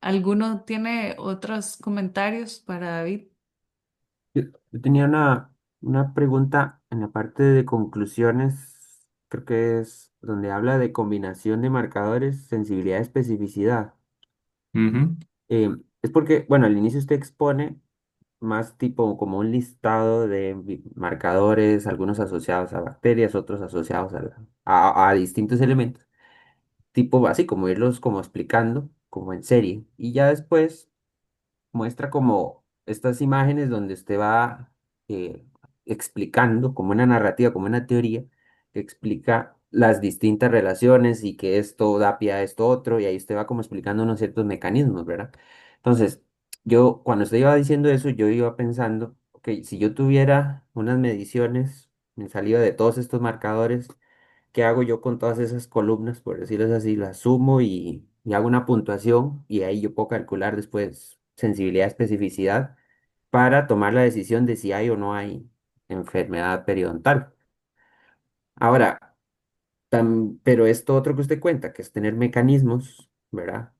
¿Alguno tiene otros comentarios para David? Yo tenía una pregunta en la parte de conclusiones, creo que es donde habla de combinación de marcadores, sensibilidad, especificidad. Ujú, Es porque, bueno, al inicio usted expone más tipo como un listado de marcadores, algunos asociados a bacterias, otros asociados a distintos elementos, tipo así como irlos como explicando, como en serie. Y ya después muestra como estas imágenes donde usted va explicando como una narrativa, como una teoría que explica las distintas relaciones y que esto da pie a esto otro, y ahí usted va como explicando unos ciertos mecanismos, ¿verdad? Entonces, yo cuando usted iba diciendo eso, yo iba pensando, ok, si yo tuviera unas mediciones en salida de todos estos marcadores, ¿qué hago yo con todas esas columnas, por decirlo así? Las sumo y hago una puntuación y ahí yo puedo calcular después sensibilidad, especificidad para tomar la decisión de si hay o no hay enfermedad periodontal. Ahora, pero esto otro que usted cuenta, que es tener mecanismos, ¿verdad?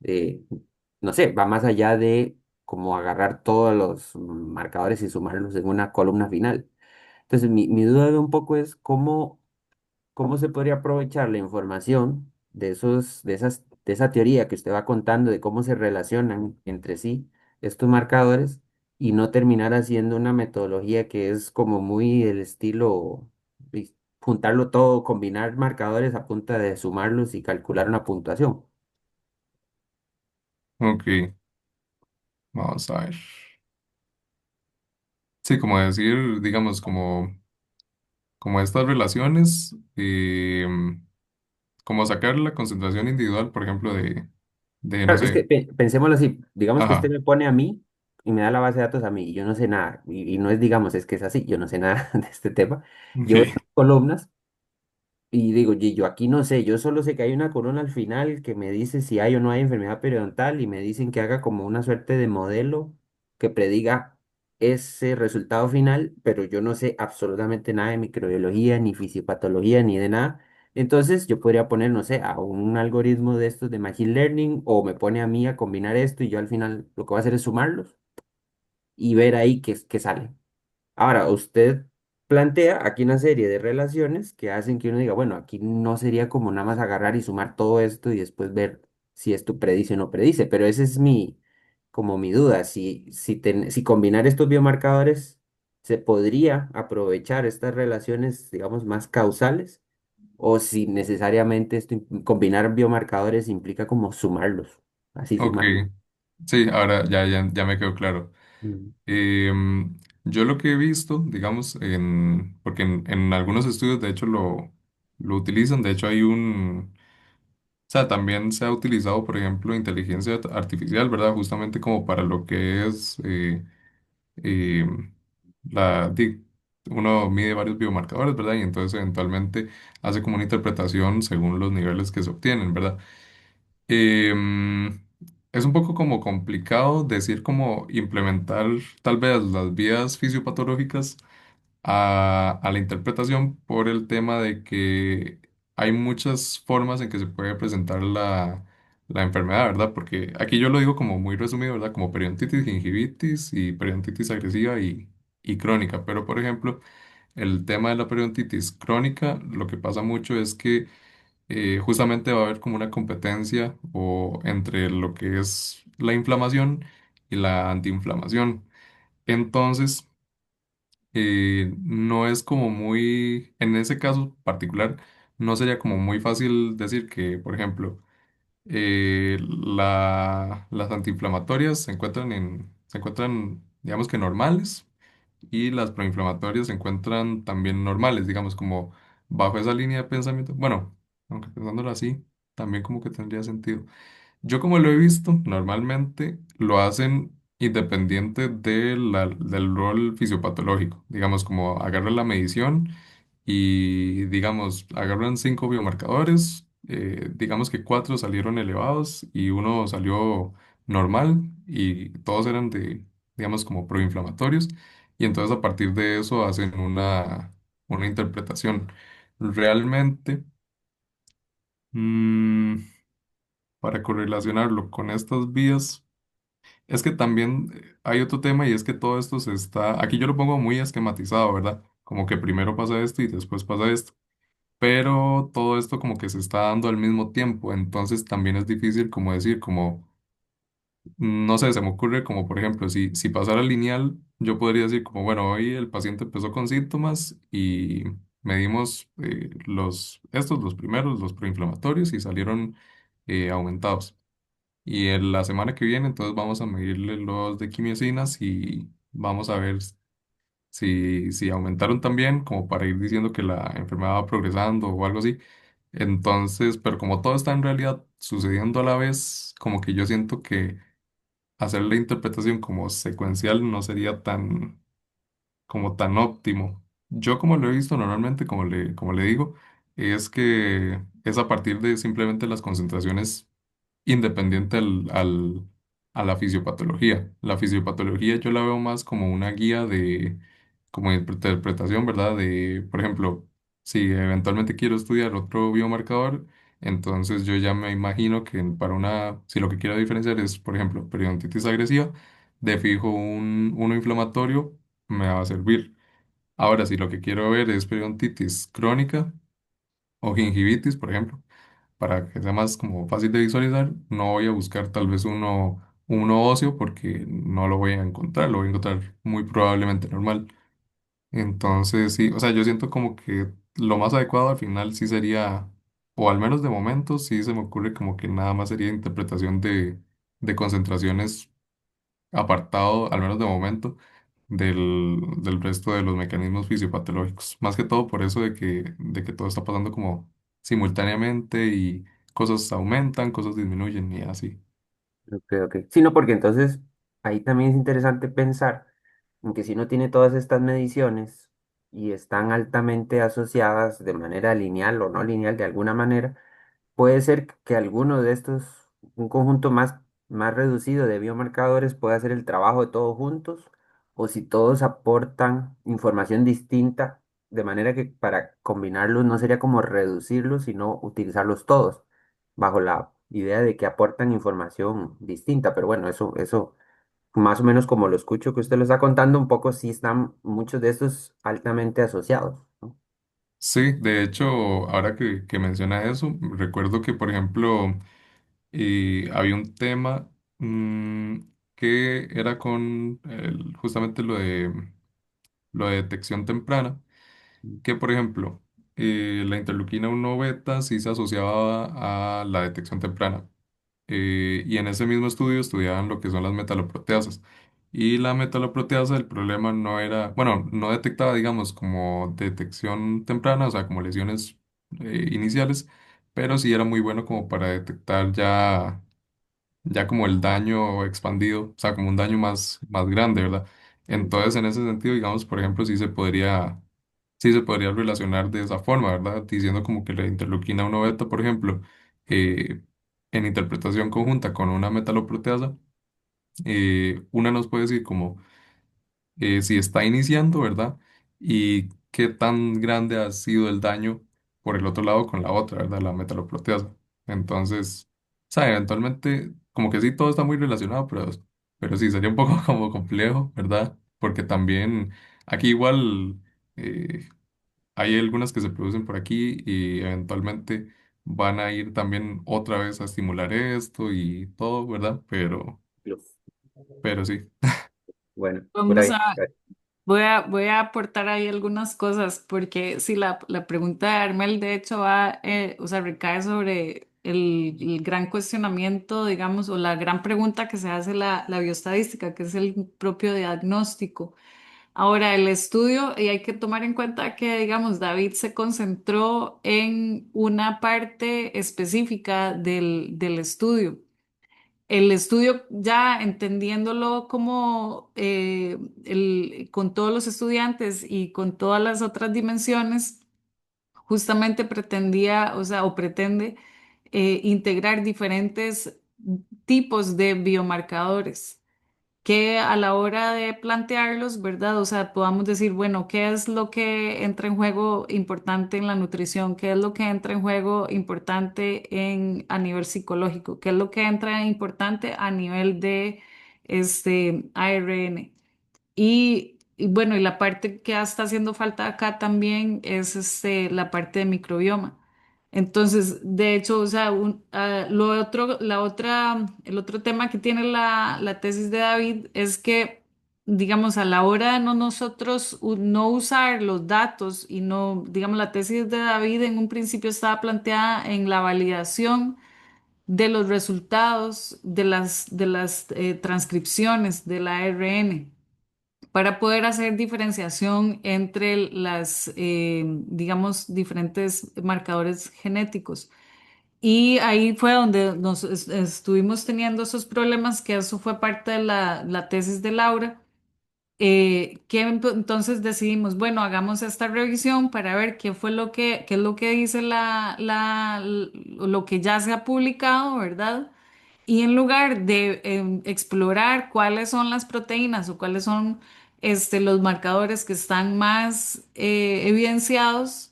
No sé, va más allá de como agarrar todos los marcadores y sumarlos en una columna final. Entonces, mi duda de un poco es cómo se podría aprovechar la información de de esa teoría que usted va contando de cómo se relacionan entre sí estos marcadores y no terminar haciendo una metodología que es como muy el estilo, juntarlo todo, combinar marcadores a punta de sumarlos y calcular una puntuación. Ok, vamos a ver. Sí, como decir, digamos, como estas relaciones, como sacar la concentración individual, por ejemplo, no Claro, es que sé, pensémoslo así, digamos que usted ajá, me pone a mí y me da la base de datos a mí y yo no sé nada, y no es, digamos, es que es así, yo no sé nada de este tema. Yo veo ok, columnas. Y digo, "Ye, yo aquí no sé, yo solo sé que hay una corona al final que me dice si hay o no hay enfermedad periodontal y me dicen que haga como una suerte de modelo que prediga ese resultado final, pero yo no sé absolutamente nada de microbiología, ni fisiopatología, ni de nada. Entonces yo podría poner, no sé, a un algoritmo de estos de Machine Learning o me pone a mí a combinar esto y yo al final lo que voy a hacer es sumarlos y ver ahí qué sale. Ahora, usted plantea aquí una serie de relaciones que hacen que uno diga, bueno, aquí no sería como nada más agarrar y sumar todo esto y después ver si esto predice o no predice, pero esa es como mi duda, si combinar estos biomarcadores se podría aprovechar estas relaciones, digamos, más causales, o si necesariamente combinar biomarcadores implica como sumarlos, así ok, sumarlos. sí, ahora ya me quedó claro. Mm. Yo lo que he visto, digamos, porque en algunos estudios de hecho lo utilizan, de hecho hay o sea, también se ha utilizado, por ejemplo, inteligencia artificial, ¿verdad? Justamente como para lo que es eh, uno mide varios biomarcadores, ¿verdad? Y entonces eventualmente hace como una interpretación según los niveles que se obtienen, ¿verdad? Em, es un poco como complicado decir cómo implementar tal vez las vías fisiopatológicas a la interpretación por el tema de que hay muchas formas en que se puede presentar la enfermedad, ¿verdad? Porque aquí yo lo digo como muy resumido, ¿verdad? Como periodontitis, gingivitis y periodontitis agresiva y crónica. Pero, por ejemplo, el tema de la periodontitis crónica, lo que pasa mucho es que justamente va a haber como una competencia o entre lo que es la inflamación y la antiinflamación. Entonces, no es como muy, en ese caso particular, no sería como muy fácil decir que, por ejemplo, las antiinflamatorias se encuentran, digamos que normales, y las proinflamatorias se encuentran también normales, digamos, como bajo esa línea de pensamiento. Bueno, aunque pensándolo así, también como que tendría sentido. Yo como lo he visto, normalmente lo hacen independiente del rol fisiopatológico. Digamos, como agarran la medición y, digamos, agarran 5 biomarcadores, digamos que 4 salieron elevados y uno salió normal y todos eran digamos, como proinflamatorios. Y entonces a partir de eso hacen una interpretación. Realmente, mm, para correlacionarlo con estas vías. Es que también hay otro tema y es que todo esto aquí yo lo pongo muy esquematizado, ¿verdad? Como que primero pasa esto y después pasa esto, pero todo esto como que se está dando al mismo tiempo, entonces también es difícil como decir, como, no sé, se me ocurre como por ejemplo, si pasara lineal, yo podría decir como, bueno, hoy el paciente empezó con síntomas y medimos los primeros, los proinflamatorios y salieron aumentados. Y en la semana que viene, entonces vamos a medirle los de quimiosinas y vamos a ver si aumentaron también, como para ir diciendo que la enfermedad va progresando o algo así. Entonces, pero como todo está en realidad sucediendo a la vez, como que yo siento que hacer la interpretación como secuencial no sería tan, como tan óptimo. Yo como lo he visto normalmente, como le digo, es que es a partir de simplemente las concentraciones independiente a la fisiopatología. La fisiopatología yo la veo más como una guía de, como de interpretación, ¿verdad? De, por ejemplo, si eventualmente quiero estudiar otro biomarcador, entonces yo ya me imagino que para una, si lo que quiero diferenciar es, por ejemplo, periodontitis agresiva, de fijo uno inflamatorio me va a servir. Ahora, si lo que quiero ver es periodontitis crónica o gingivitis, por ejemplo, para que sea más como fácil de visualizar, no voy a buscar tal vez uno óseo porque no lo voy a encontrar, lo voy a encontrar muy probablemente normal. Entonces, sí, o sea, yo siento como que lo más adecuado al final sí sería, o al menos de momento, sí se me ocurre como que nada más sería interpretación de concentraciones apartado, al menos de momento, del resto de los mecanismos fisiopatológicos. Más que todo por eso de que todo está pasando como simultáneamente y cosas aumentan, cosas disminuyen y así. Ok, ok. Sí, no, porque entonces ahí también es interesante pensar en que si uno tiene todas estas mediciones y están altamente asociadas de manera lineal o no lineal de alguna manera, puede ser que alguno de estos, un conjunto más reducido de biomarcadores pueda hacer el trabajo de todos juntos, o si todos aportan información distinta, de manera que para combinarlos no sería como reducirlos, sino utilizarlos todos, bajo la idea de que aportan información distinta. Pero bueno, eso más o menos como lo escucho que usted lo está contando, un poco sí están muchos de estos altamente asociados, ¿no? Sí, de hecho, ahora que menciona eso, recuerdo que, por ejemplo, había un tema que era con justamente lo de detección temprana, que por ejemplo, la interleuquina 1 beta sí se asociaba a la detección temprana. Y en ese mismo estudio estudiaban lo que son las metaloproteasas. Y la metaloproteasa, el problema no era, bueno, no detectaba, digamos, como detección temprana, o sea, como lesiones iniciales, pero sí era muy bueno como para detectar ya como el daño expandido, o sea, como un daño más grande, ¿verdad? Entonces, en ese sentido, digamos, por ejemplo, sí se podría relacionar de esa forma, ¿verdad? Diciendo como que la interleuquina 1 beta, por ejemplo, eh, en interpretación conjunta con una metaloproteasa, una nos puede decir como si está iniciando, ¿verdad? Y qué tan grande ha sido el daño por el otro lado con la otra, ¿verdad? La metaloproteasa. Entonces, o sea, eventualmente, como que sí, todo está muy relacionado, pero sí, sería un poco como complejo, ¿verdad? Porque también aquí igual eh, hay algunas que se producen por aquí y eventualmente van a ir también otra vez a estimular esto y todo, ¿verdad? Pero sí. Bueno, por Vamos ahí. a, voy a aportar ahí algunas cosas, porque si la pregunta de Armel de hecho va, o sea, recae sobre el gran cuestionamiento, digamos, o la gran pregunta que se hace la bioestadística, que es el propio diagnóstico. Ahora, el estudio, y hay que tomar en cuenta que, digamos, David se concentró en una parte específica del estudio. El estudio, ya entendiéndolo como con todos los estudiantes y con todas las otras dimensiones, justamente pretendía, o sea, o pretende integrar diferentes tipos de biomarcadores que a la hora de plantearlos, ¿verdad? O sea, podamos decir, bueno, ¿qué es lo que entra en juego importante en la nutrición? ¿Qué es lo que entra en juego importante a nivel psicológico? ¿Qué es lo que entra importante a nivel de ARN? Y bueno, y la parte que está haciendo falta acá también es la parte de microbioma. Entonces, de hecho, o sea, lo otro, el otro tema que tiene la tesis de David es que, digamos, a la hora de no nosotros no usar los datos y no, digamos, la tesis de David en un principio estaba planteada en la validación de los resultados de las transcripciones del ARN. para poder hacer diferenciación entre las, digamos, diferentes marcadores genéticos. Y ahí fue donde nos estuvimos teniendo esos problemas, que eso fue parte de la tesis de Laura, entonces decidimos, bueno, hagamos esta revisión para ver qué fue qué es lo que dice lo que ya se ha publicado, ¿verdad? Y en lugar de explorar cuáles son las proteínas o cuáles son los marcadores que están más evidenciados,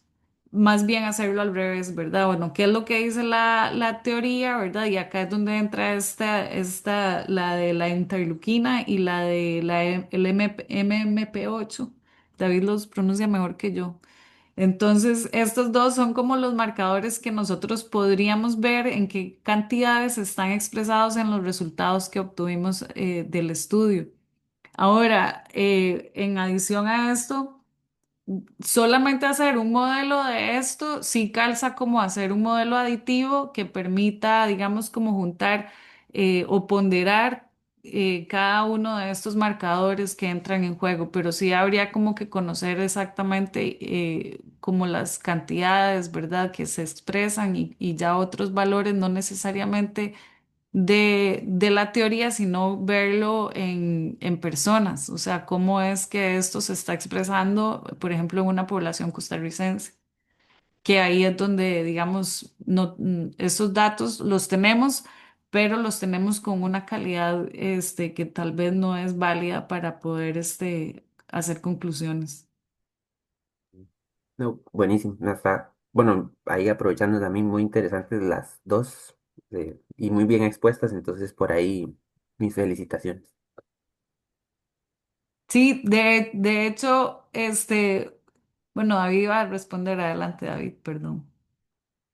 más bien hacerlo al revés, ¿verdad? Bueno, ¿qué es lo que dice la teoría, ¿verdad? Y acá es donde entra la de la interleuquina y la de el MMP8. David los pronuncia mejor que yo. Entonces, estos dos son como los marcadores que nosotros podríamos ver en qué cantidades están expresados en los resultados que obtuvimos del estudio. Ahora, en adición a esto, solamente hacer un modelo de esto sí calza como hacer un modelo aditivo que permita, digamos, como juntar o ponderar cada uno de estos marcadores que entran en juego, pero sí habría como que conocer exactamente como las cantidades, ¿verdad?, que se expresan y ya otros valores, no necesariamente de la teoría, sino verlo en personas, o sea, cómo es que esto se está expresando, por ejemplo, en una población costarricense, que ahí es donde, digamos, no, esos datos los tenemos, pero los tenemos con una calidad, que tal vez no es válida para poder, hacer conclusiones. No, buenísimo. No, está, bueno, ahí aprovechando también muy interesantes las dos y muy bien expuestas, entonces por ahí mis felicitaciones. Sí, de hecho, bueno, David iba a responder adelante, David, perdón.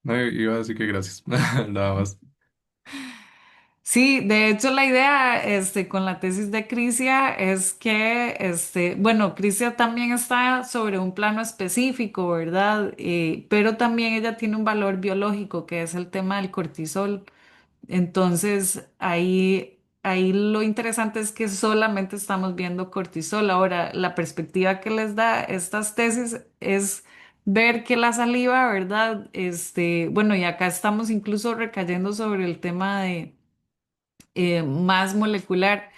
No, iba a decir que gracias, nada más. Sí, de hecho la idea con la tesis de Crisia es que, bueno, Crisia también está sobre un plano específico, ¿verdad? Pero también ella tiene un valor biológico, que es el tema del cortisol. Entonces, ahí lo interesante es que solamente estamos viendo cortisol. Ahora, la perspectiva que les da estas tesis es ver que la saliva, ¿verdad? Bueno, y acá estamos incluso recayendo sobre el tema de más molecular.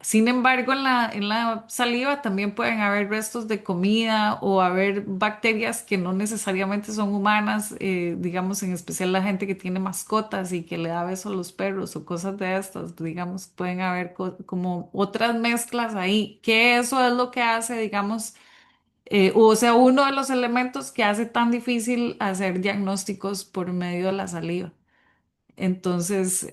Sin embargo, en la saliva también pueden haber restos de comida o haber bacterias que no necesariamente son humanas, digamos, en especial la gente que tiene mascotas y que le da beso a los perros o cosas de estas, digamos, pueden haber como otras mezclas ahí, que eso es lo que hace, digamos, o sea, uno de los elementos que hace tan difícil hacer diagnósticos por medio de la saliva. Entonces,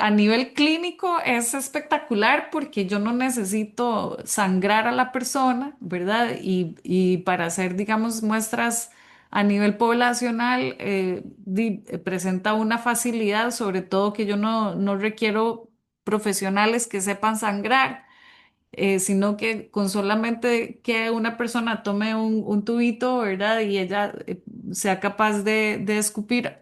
a nivel clínico es espectacular porque yo no necesito sangrar a la persona, ¿verdad? Y para hacer, digamos, muestras a nivel poblacional, presenta una facilidad, sobre todo que yo no requiero profesionales que sepan sangrar, sino que con solamente que una persona tome un tubito, ¿verdad? Y ella sea capaz de escupir,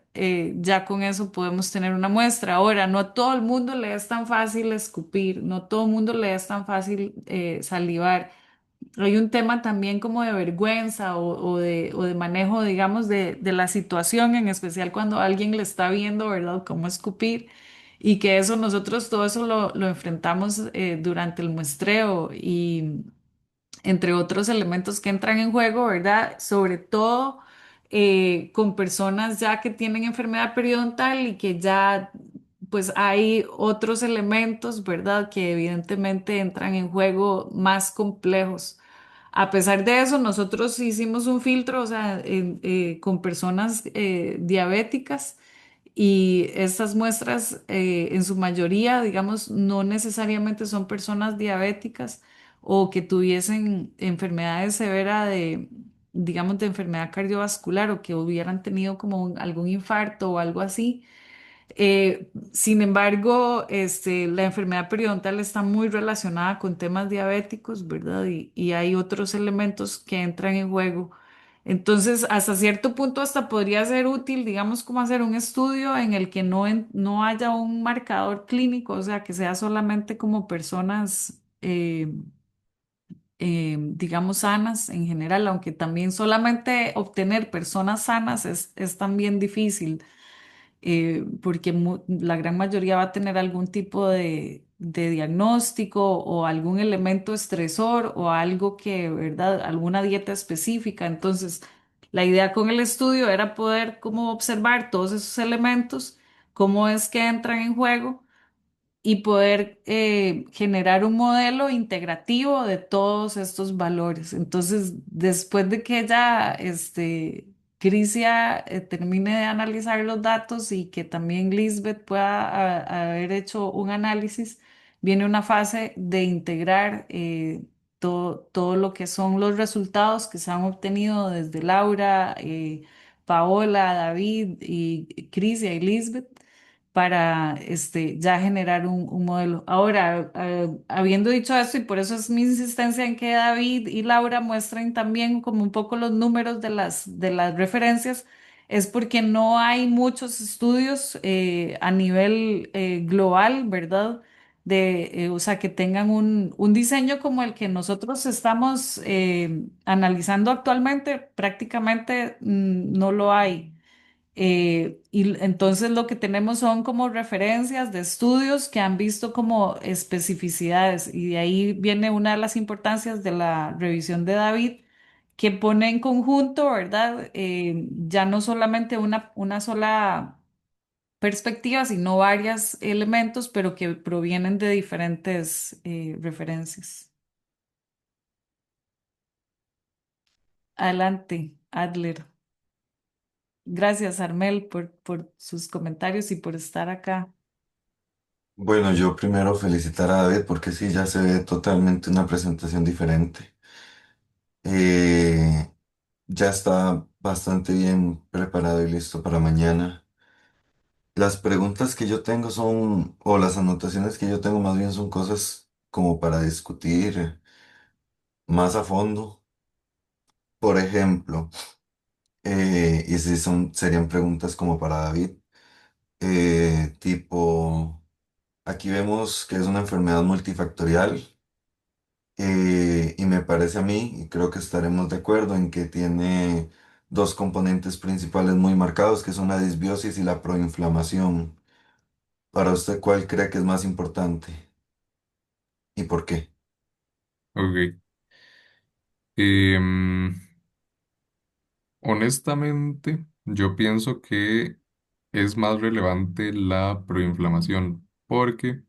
ya con eso podemos tener una muestra. Ahora, no a todo el mundo le es tan fácil escupir, no a todo el mundo le es tan fácil salivar. Hay un tema también como de vergüenza o de manejo, digamos, de la situación, en especial cuando alguien le está viendo, ¿verdad?, cómo escupir. Y que eso nosotros todo eso lo enfrentamos durante el muestreo y entre otros elementos que entran en juego, ¿verdad? Sobre todo con personas ya que tienen enfermedad periodontal y que ya pues hay otros elementos, ¿verdad? Que evidentemente entran en juego más complejos. A pesar de eso, nosotros hicimos un filtro, o sea, con personas diabéticas y estas muestras en su mayoría, digamos, no necesariamente son personas diabéticas o que tuviesen enfermedades severas digamos, de enfermedad cardiovascular o que hubieran tenido como algún infarto o algo así. Sin embargo, la enfermedad periodontal está muy relacionada con temas diabéticos, ¿verdad? Y hay otros elementos que entran en juego. Entonces, hasta cierto punto, hasta podría ser útil, digamos, como hacer un estudio en el que no haya un marcador clínico, o sea, que sea solamente como personas, eh, digamos, sanas en general, aunque también solamente obtener personas sanas es también difícil, porque la gran mayoría va a tener algún tipo de diagnóstico o algún elemento estresor o algo que, ¿verdad? Alguna dieta específica. Entonces, la idea con el estudio era poder como observar todos esos elementos, cómo es que entran en juego y poder generar un modelo integrativo de todos estos valores. Entonces, después de que ya Crisia termine de analizar los datos y que también Lisbeth pueda haber hecho un análisis, viene una fase de integrar todo lo que son los resultados que se han obtenido desde Laura, Paola, David y Crisia y Lisbeth para ya generar un modelo. Ahora, habiendo dicho esto, y por eso es mi insistencia en que David y Laura muestren también como un poco los números de las referencias, es porque no hay muchos estudios a nivel global, ¿verdad? O sea, que tengan un diseño como el que nosotros estamos analizando actualmente, prácticamente no lo hay. Y entonces lo que tenemos son como referencias de estudios que han visto como especificidades y de ahí viene una de las importancias de la revisión de David que pone en conjunto, ¿verdad? Ya no solamente una sola perspectiva, sino varios elementos, pero que provienen de diferentes referencias. Adelante, Adler. Gracias, Armel, por sus comentarios y por estar acá. Bueno, yo primero felicitar a David porque sí, ya se ve totalmente una presentación diferente. Eh, ya está bastante bien preparado y listo para mañana. Las preguntas que yo tengo son, o las anotaciones que yo tengo más bien son cosas como para discutir más a fondo. Por ejemplo, y si son, serían preguntas como para David, tipo, aquí vemos que es una enfermedad multifactorial. Y me parece a mí, y creo que estaremos de acuerdo en que tiene dos componentes principales muy marcados, que son la disbiosis y la proinflamación. Para usted, ¿cuál cree que es más importante y por qué? Ok. Em, Honestamente, yo pienso que es más relevante la proinflamación, porque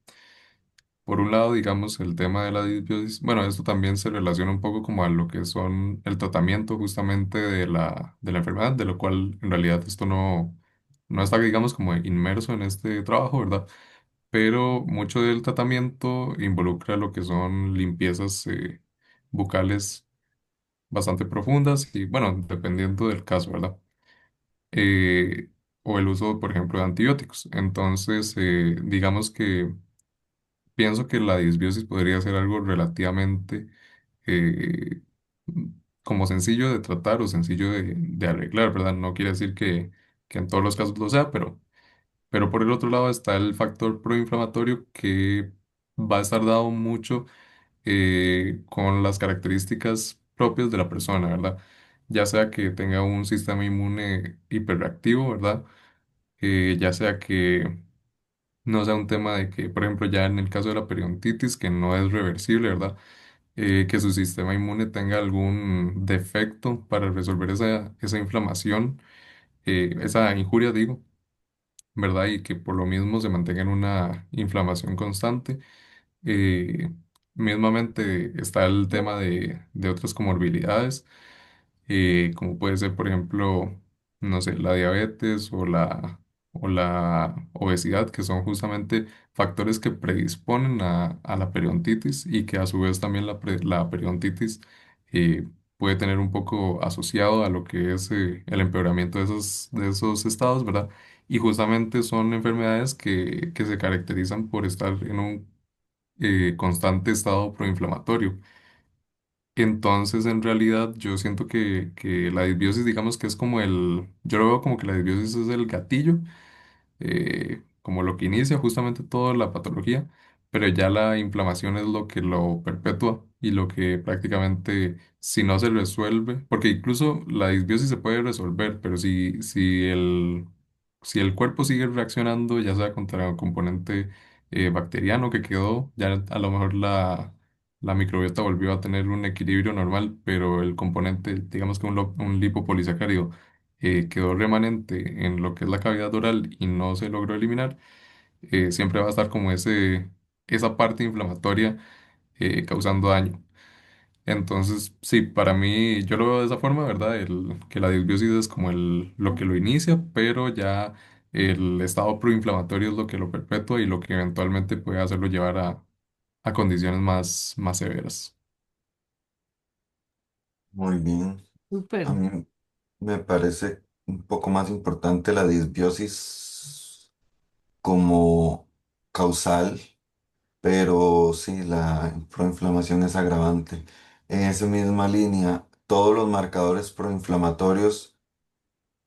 por un lado, digamos, el tema de la disbiosis, bueno, esto también se relaciona un poco como a lo que son el tratamiento justamente de la enfermedad, de lo cual en realidad esto no está, digamos, como inmerso en este trabajo, ¿verdad? Pero mucho del tratamiento involucra lo que son limpiezas bucales bastante profundas y, bueno, dependiendo del caso, ¿verdad? eh, o el uso, por ejemplo, de antibióticos. Entonces, digamos que pienso que la disbiosis podría ser algo relativamente eh, como sencillo de tratar o sencillo de arreglar, ¿verdad? No quiere decir que en todos los casos lo sea, pero por el otro lado está el factor proinflamatorio que va a estar dado mucho con las características propias de la persona, ¿verdad? Ya sea que tenga un sistema inmune hiperreactivo, ¿verdad? Ya sea que no sea un tema de que, por ejemplo, ya en el caso de la periodontitis, que no es reversible, ¿verdad? Que su sistema inmune tenga algún defecto para resolver esa inflamación, esa injuria, digo, ¿verdad? Y que por lo mismo se mantenga en una inflamación constante. Eh, Mismamente está el tema de otras comorbilidades, como puede ser, por ejemplo, no sé, la diabetes o la obesidad, que son justamente factores que predisponen a la periodontitis y que a su vez también la periodontitis eh, puede tener un poco asociado a lo que es el empeoramiento de esos estados, ¿verdad? Y justamente son enfermedades que se caracterizan por estar en un constante estado proinflamatorio. Entonces, en realidad, yo siento que la disbiosis, digamos que es como yo lo veo como que la disbiosis es el gatillo, como lo que inicia justamente toda la patología, pero ya la inflamación es lo que lo perpetúa y lo que prácticamente, si no se resuelve, porque incluso la disbiosis se puede resolver, pero si el cuerpo sigue reaccionando, ya sea contra el componente bacteriano que quedó, ya a lo mejor la microbiota volvió a tener un equilibrio normal, pero el componente, digamos que un lipopolisacárido, quedó remanente en lo que es la cavidad oral y no se logró eliminar, siempre va a estar como esa parte inflamatoria causando daño. Entonces, sí, para mí, yo lo veo de esa forma, ¿verdad? Que la disbiosis es como lo que lo inicia, pero ya el estado proinflamatorio es lo que lo perpetúa y lo que eventualmente puede hacerlo llevar a condiciones más severas. Muy bien. A Súper. mí me parece un poco más importante la disbiosis como causal, pero sí, la proinflamación es agravante. En esa misma línea, todos los marcadores proinflamatorios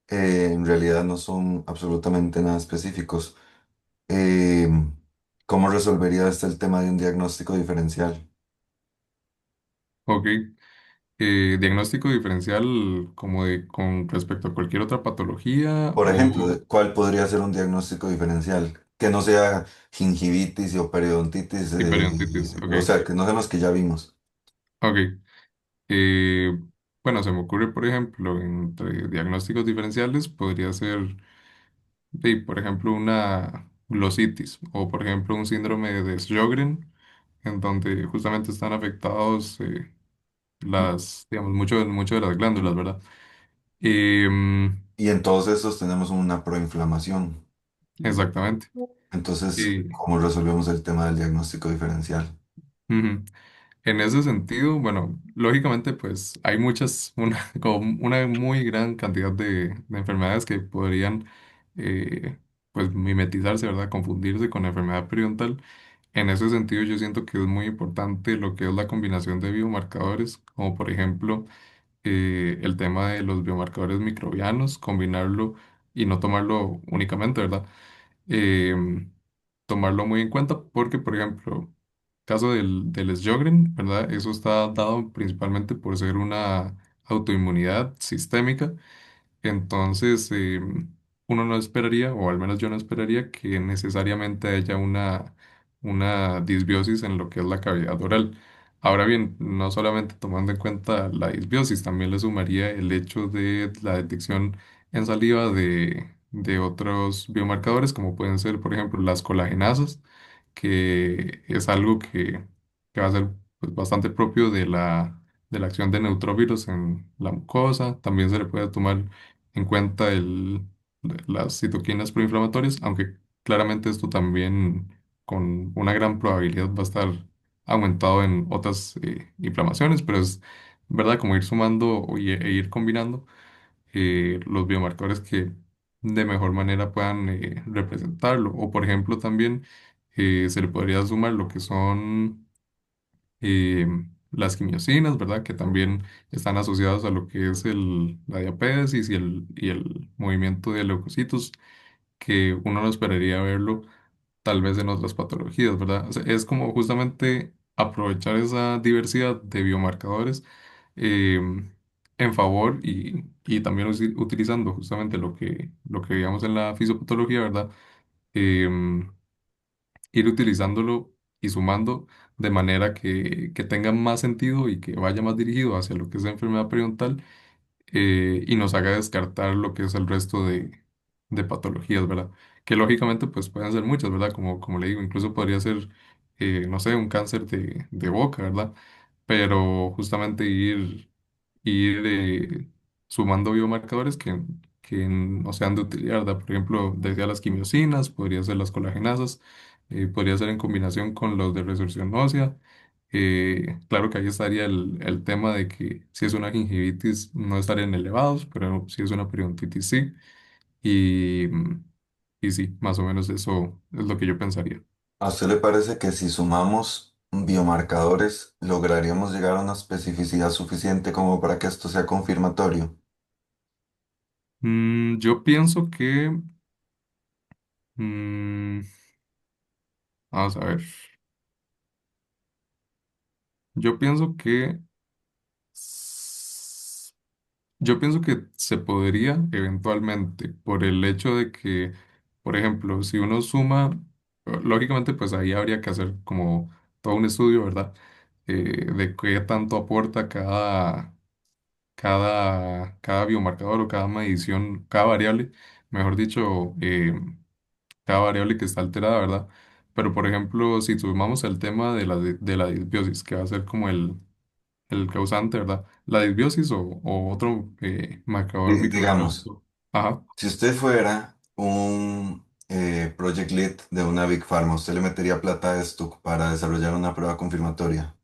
en realidad no son absolutamente nada específicos. Eh, ¿Cómo resolvería este el tema de un diagnóstico diferencial? Ok. Diagnóstico diferencial como con respecto a cualquier otra patología Por ejemplo, o ¿cuál podría ser un diagnóstico diferencial? Que no sea gingivitis o periodontitis, periodontitis. Ok. o sea, que no sean los que ya vimos. Ok. Eh, bueno, se me ocurre, por ejemplo, entre diagnósticos diferenciales podría ser, por ejemplo, una glositis o, por ejemplo, un síndrome de Sjögren, en donde justamente están afectados digamos, mucho de las glándulas, ¿verdad? Em, Y en todos estos tenemos una proinflamación. exactamente. Entonces, Y, ¿cómo resolvemos el tema del diagnóstico diferencial? ujú. En ese sentido, bueno, lógicamente, pues hay como una muy gran cantidad de enfermedades que podrían, pues, mimetizarse, ¿verdad? Confundirse con la enfermedad periodontal. En ese sentido, yo siento que es muy importante lo que es la combinación de biomarcadores, como por ejemplo el tema de los biomarcadores microbianos, combinarlo y no tomarlo únicamente, ¿verdad? em, Tomarlo muy en cuenta porque, por ejemplo, caso del Sjögren, ¿verdad? Eso está dado principalmente por ser una autoinmunidad sistémica. Entonces, uno no esperaría, o al menos yo no esperaría, que necesariamente haya una disbiosis en lo que es la cavidad oral. Ahora bien, no solamente tomando en cuenta la disbiosis, también le sumaría el hecho de la detección en saliva de otros biomarcadores, como pueden ser, por ejemplo, las colagenasas, que es algo que va a ser pues, bastante propio de la acción de neutrófilos en la mucosa. También se le puede tomar en cuenta las citoquinas proinflamatorias, aunque claramente esto también con una gran probabilidad va a estar aumentado en otras inflamaciones, pero es verdad como ir sumando e ir combinando los biomarcadores que de mejor manera puedan representarlo. O por ejemplo también se le podría sumar lo que son eh, las quimiosinas, ¿verdad? Que también están asociadas a lo que es la diabetes y el movimiento de leucocitos, que uno no esperaría verlo tal vez en otras patologías, ¿verdad? O sea, es como justamente aprovechar esa diversidad de biomarcadores en favor y también utilizando justamente lo que veíamos en la fisiopatología, ¿verdad? Em, Ir utilizándolo y sumando de manera que tenga más sentido y que vaya más dirigido hacia lo que es la enfermedad periodontal y nos haga descartar lo que es el resto de patologías, ¿verdad? Que lógicamente pues pueden ser muchas, ¿verdad? Como le digo, incluso podría ser, no sé, un cáncer de boca, ¿verdad? Pero justamente ir sumando biomarcadores que no sean de utilidad, ¿verdad? Por ejemplo, decía las quimiosinas, podría ser las colagenasas, podría ser en combinación con los de resorción ósea. Claro que ahí estaría el tema de que si es una gingivitis no estarían elevados, pero si es una periodontitis sí. Y, y sí, más o menos eso es lo que yo pensaría. ¿A usted le parece que si sumamos biomarcadores lograríamos llegar a una especificidad suficiente como para que esto sea confirmatorio? Yo pienso que, mm, vamos a ver. Yo pienso que Yo pienso que se podría eventualmente, por el hecho de que, por ejemplo, si uno suma, lógicamente, pues ahí habría que hacer como todo un estudio, ¿verdad? De qué tanto aporta cada biomarcador o cada medición, cada variable, mejor dicho, cada variable que está alterada, ¿verdad? Pero, por ejemplo, si sumamos el tema de la disbiosis, que va a ser como el causante, ¿verdad? La disbiosis o otro marcador Digamos, microbiológico. Ajá, si usted fuera un project lead de una Big Pharma, ¿usted le metería plata a esto para desarrollar una prueba confirmatoria?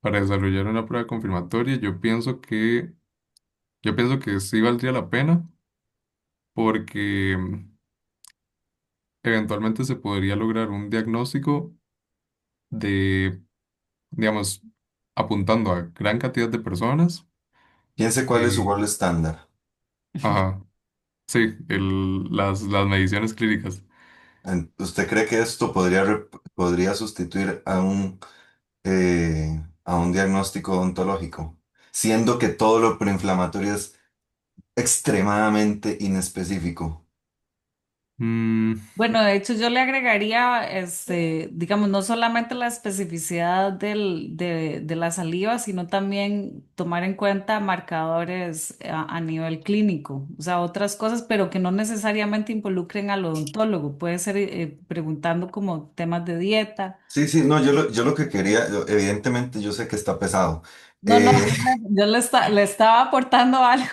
para desarrollar una prueba confirmatoria, yo pienso que sí valdría la pena porque eventualmente se podría lograr un diagnóstico de, digamos, apuntando a gran cantidad de personas. Piense cuál es su eh, gol estándar. ajá, sí, las mediciones clínicas. ¿Usted cree que esto podría sustituir a un diagnóstico odontológico? Siendo que todo lo preinflamatorio es extremadamente inespecífico. Mm, Bueno, de hecho yo le agregaría, digamos, no solamente la especificidad de la saliva, sino también tomar en cuenta marcadores a nivel clínico, o sea, otras cosas, pero que no necesariamente involucren al odontólogo. Puede ser preguntando como temas de dieta. Sí, sí, no, yo lo que quería, evidentemente yo sé que está pesado. No, no, Eh, le estaba aportando algo.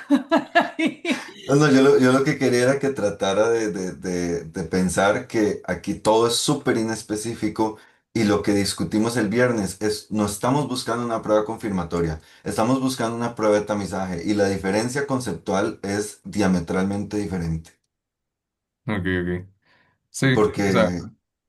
no, no, yo lo que quería era que tratara de pensar que aquí todo es súper inespecífico y lo que discutimos el viernes es, no estamos buscando una prueba confirmatoria, estamos buscando una prueba de tamizaje y la diferencia conceptual es diametralmente diferente. ok, ok. Sí, o sea, Porque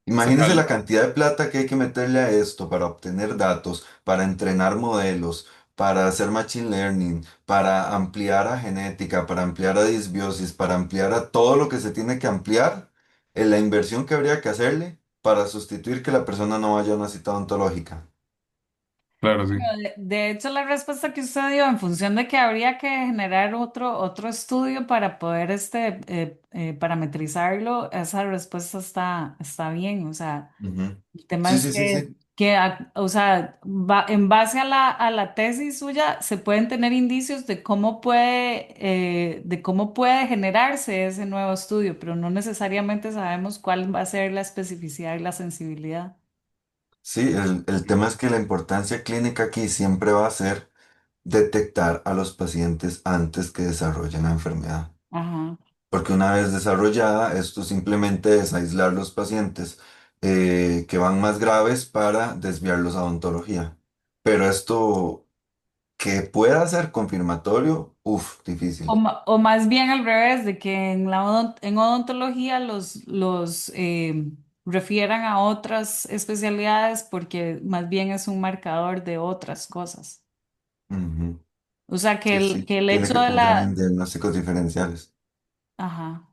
imagínese la cantidad de plata que hay que meterle a esto para obtener datos, para entrenar modelos, para hacer machine learning, para ampliar a genética, para ampliar a disbiosis, para ampliar a todo lo que se tiene que ampliar, en la inversión que habría que hacerle para sustituir que la persona no vaya a una cita odontológica. claro, sí. De hecho, la respuesta que usted dio en función de que habría que generar otro estudio para poder parametrizarlo, esa respuesta está bien. O sea, Ujú. el tema Sí, es sí, sí, sí. o sea, en base a a la tesis suya se pueden tener indicios de cómo puede generarse ese nuevo estudio, pero no necesariamente sabemos cuál va a ser la especificidad y la sensibilidad. Sí, el tema es que la importancia clínica aquí siempre va a ser detectar a los pacientes antes que desarrollen la enfermedad. Ajá. Porque una vez desarrollada, esto simplemente es aislar los pacientes que van más graves para desviarlos a odontología. Pero esto que pueda ser confirmatorio, uff, difícil. O más bien al revés, de que en en odontología los refieran a otras especialidades porque más bien es un marcador de otras cosas. Ujú. O sea, Sí, sí, que el tiene hecho que de pensar en diagnósticos diferenciales. Ajá.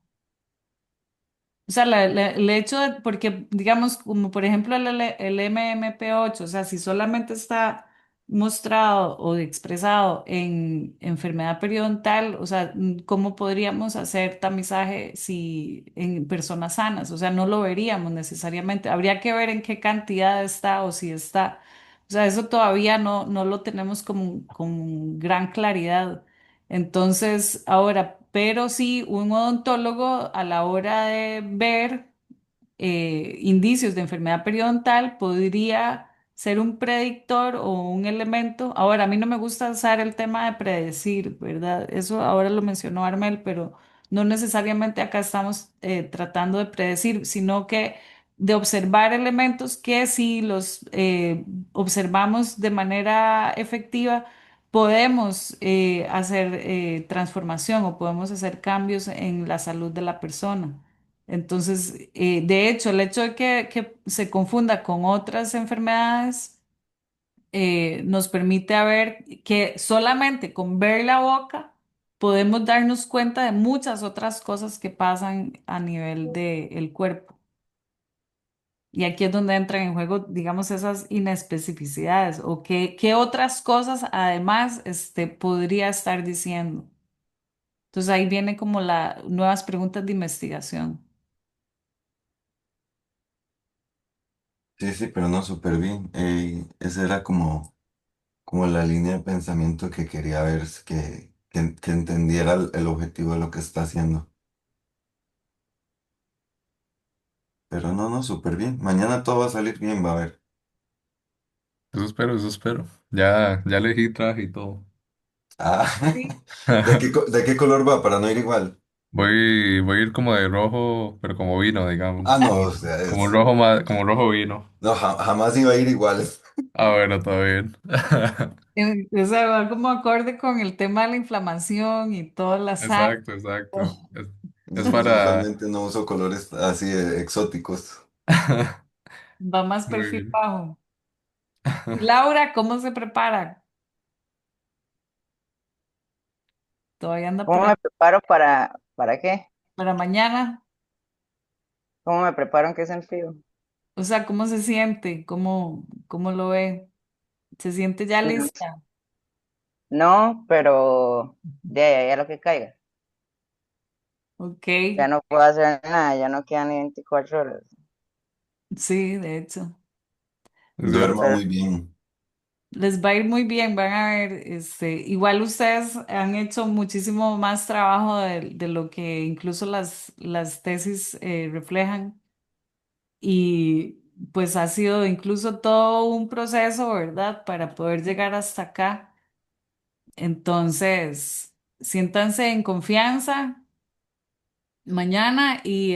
O sea, el hecho de, porque digamos, como por ejemplo el MMP8, o sea, si solamente está mostrado o expresado en enfermedad periodontal, o sea, ¿cómo podríamos hacer tamizaje si en personas sanas? O sea, no lo veríamos necesariamente. Habría que ver en qué cantidad está o si está. O sea, eso todavía no lo tenemos con gran claridad. Entonces, ahora, pero sí, un odontólogo a la hora de ver indicios de enfermedad periodontal podría ser un predictor o un elemento. Ahora, a mí no me gusta usar el tema de predecir, ¿verdad? Eso ahora lo mencionó Armel, pero no necesariamente acá estamos tratando de predecir, sino que de observar elementos que si los observamos de manera efectiva, podemos hacer transformación o podemos hacer cambios en la salud de la persona. Entonces, de hecho, el hecho de que se confunda con otras enfermedades nos permite ver que solamente con ver la boca podemos darnos cuenta de muchas otras cosas que pasan a nivel del cuerpo. Y aquí es donde entran en juego, digamos, esas inespecificidades o qué otras cosas además podría estar diciendo. Entonces ahí viene como las nuevas preguntas de investigación. Sí, sí, pero no, súper bien. Esa era como la línea de pensamiento que quería ver, que entendiera el objetivo de lo que está haciendo. Pero no, no, súper bien. Mañana todo va a salir bien, va a ver. Eso espero, eso espero. Ya elegí traje y todo. Ah, Sí. ¿de qué color va? Para no ir igual. Voy a ir como de rojo, pero como vino, Ah, digamos. no, o sea, Como un rojo más, como un rojo vino. no, jamás iba a ir igual. Ah, bueno, todo bien. O sea, va como acorde con el tema de la inflamación y toda la sangre. Exacto, exacto. Es Yo para... usualmente no uso colores así exóticos. Va más Muy perfil bien. bajo. Y Laura, ¿cómo se prepara? Todavía anda por ¿Cómo ahí me preparo para qué? para mañana. ¿Cómo me preparo en qué sentido? O sea, ¿cómo se siente? ¿Cómo lo ve? ¿Se siente ya Mm, lista? No, pero de ahí a lo que caiga. Ok, Ya no puedo hacer nada, ya no quedan ni 24 horas. sí, de hecho. Es No, Duerma cierto. Pero muy bien. les va a ir muy bien, van a ver, igual ustedes han hecho muchísimo más trabajo de lo que incluso las tesis reflejan y pues ha sido incluso todo un proceso, ¿verdad? Para poder llegar hasta acá. Entonces, siéntanse en confianza mañana y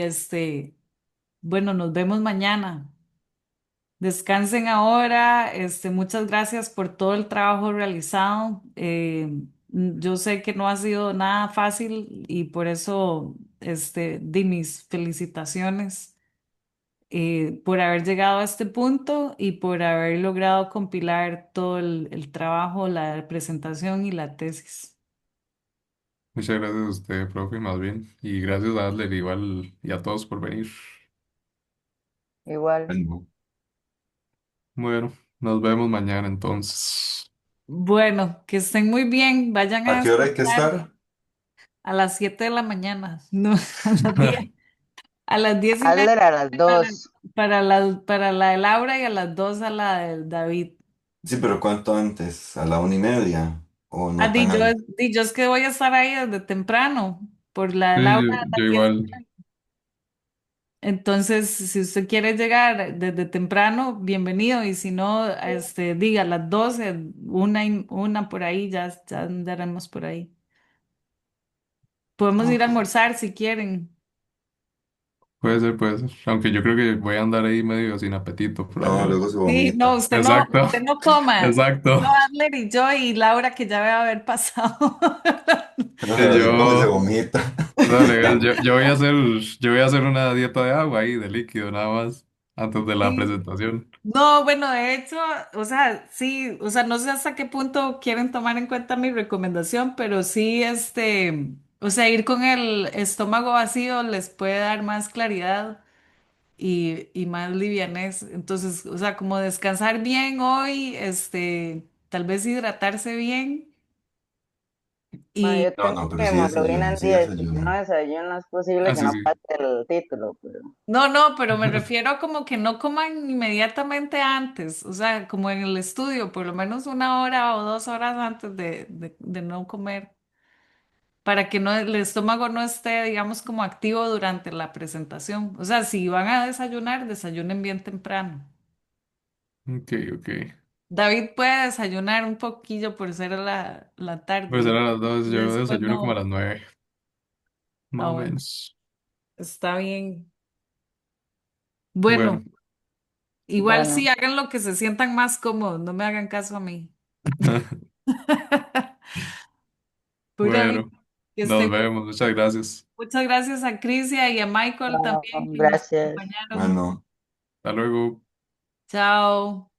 bueno, nos vemos mañana. Descansen ahora. Muchas gracias por todo el trabajo realizado. Yo sé que no ha sido nada fácil y por eso di mis felicitaciones por haber llegado a este punto y por haber logrado compilar todo el trabajo, la presentación y la tesis. Muchas gracias a usted, profe, más bien. Y gracias a Adler igual y a todos por venir. igual, Bueno, Bueno, nos vemos mañana entonces. Bueno, que estén muy bien. Vayan ¿a a qué hora hay que descansar estar? a las 7 de la mañana. No, a las 10. A las 10:30 Adler a las para, 2. para la de Laura y a las 2 a la de David. Sí, pero ¿cuánto antes? ¿A la 1:30? ¿O Ah, no tan antes? yo es que voy a estar ahí desde temprano por la de Sí, Laura a yo las 10. igual. Entonces, si usted quiere llegar desde temprano, bienvenido. Y si no, diga a las 12 una por ahí, ya andaremos por ahí. Podemos ir a Ok. almorzar si quieren. Puede ser, puede ser. Aunque yo creo que voy a andar ahí medio sin apetito, No, probablemente. luego se Sí, no, vomita. Exacto, usted no coma. exacto. Solo Adler y yo y Laura que ya debe haber pasado. Sí, Si come se yo, vomita. no, legal, yo voy a hacer una dieta de agua ahí, de líquido, nada más, antes de la Sí. presentación. No, bueno, de hecho, o sea, sí, o sea, no sé hasta qué punto quieren tomar en cuenta mi recomendación, pero sí, o sea, ir con el estómago vacío les puede dar más claridad y más livianez. Entonces, o sea, como descansar bien hoy, tal vez hidratarse bien Ma, y yo No, tengo no, pero hemoglobina en sí 10 y si no desayuno. desayuno es posible Ah, que sí, no sí. pase el título. Pero... no, no, pero me refiero a como que no coman inmediatamente antes, o sea, como en el estudio, por lo menos 1 hora o 2 horas antes de no comer, para que no, el estómago no esté, digamos, como activo durante la presentación. O sea, si van a desayunar, desayunen bien temprano. Ok, ok. David puede desayunar un poquillo por ser la tarde Pues y eran las dos, yo después desayuno como a no. las 9, más Ah, o bueno, menos. está bien. Bueno, Bueno, igual Bueno, sí hagan lo que se sientan más cómodos, no me hagan caso a mí. Bueno, bueno, que nos estén muy- vemos, muchas gracias. muchas gracias a Crisia y a Michael no, también que nos gracias. acompañaron. Bueno. Hasta luego. Chao.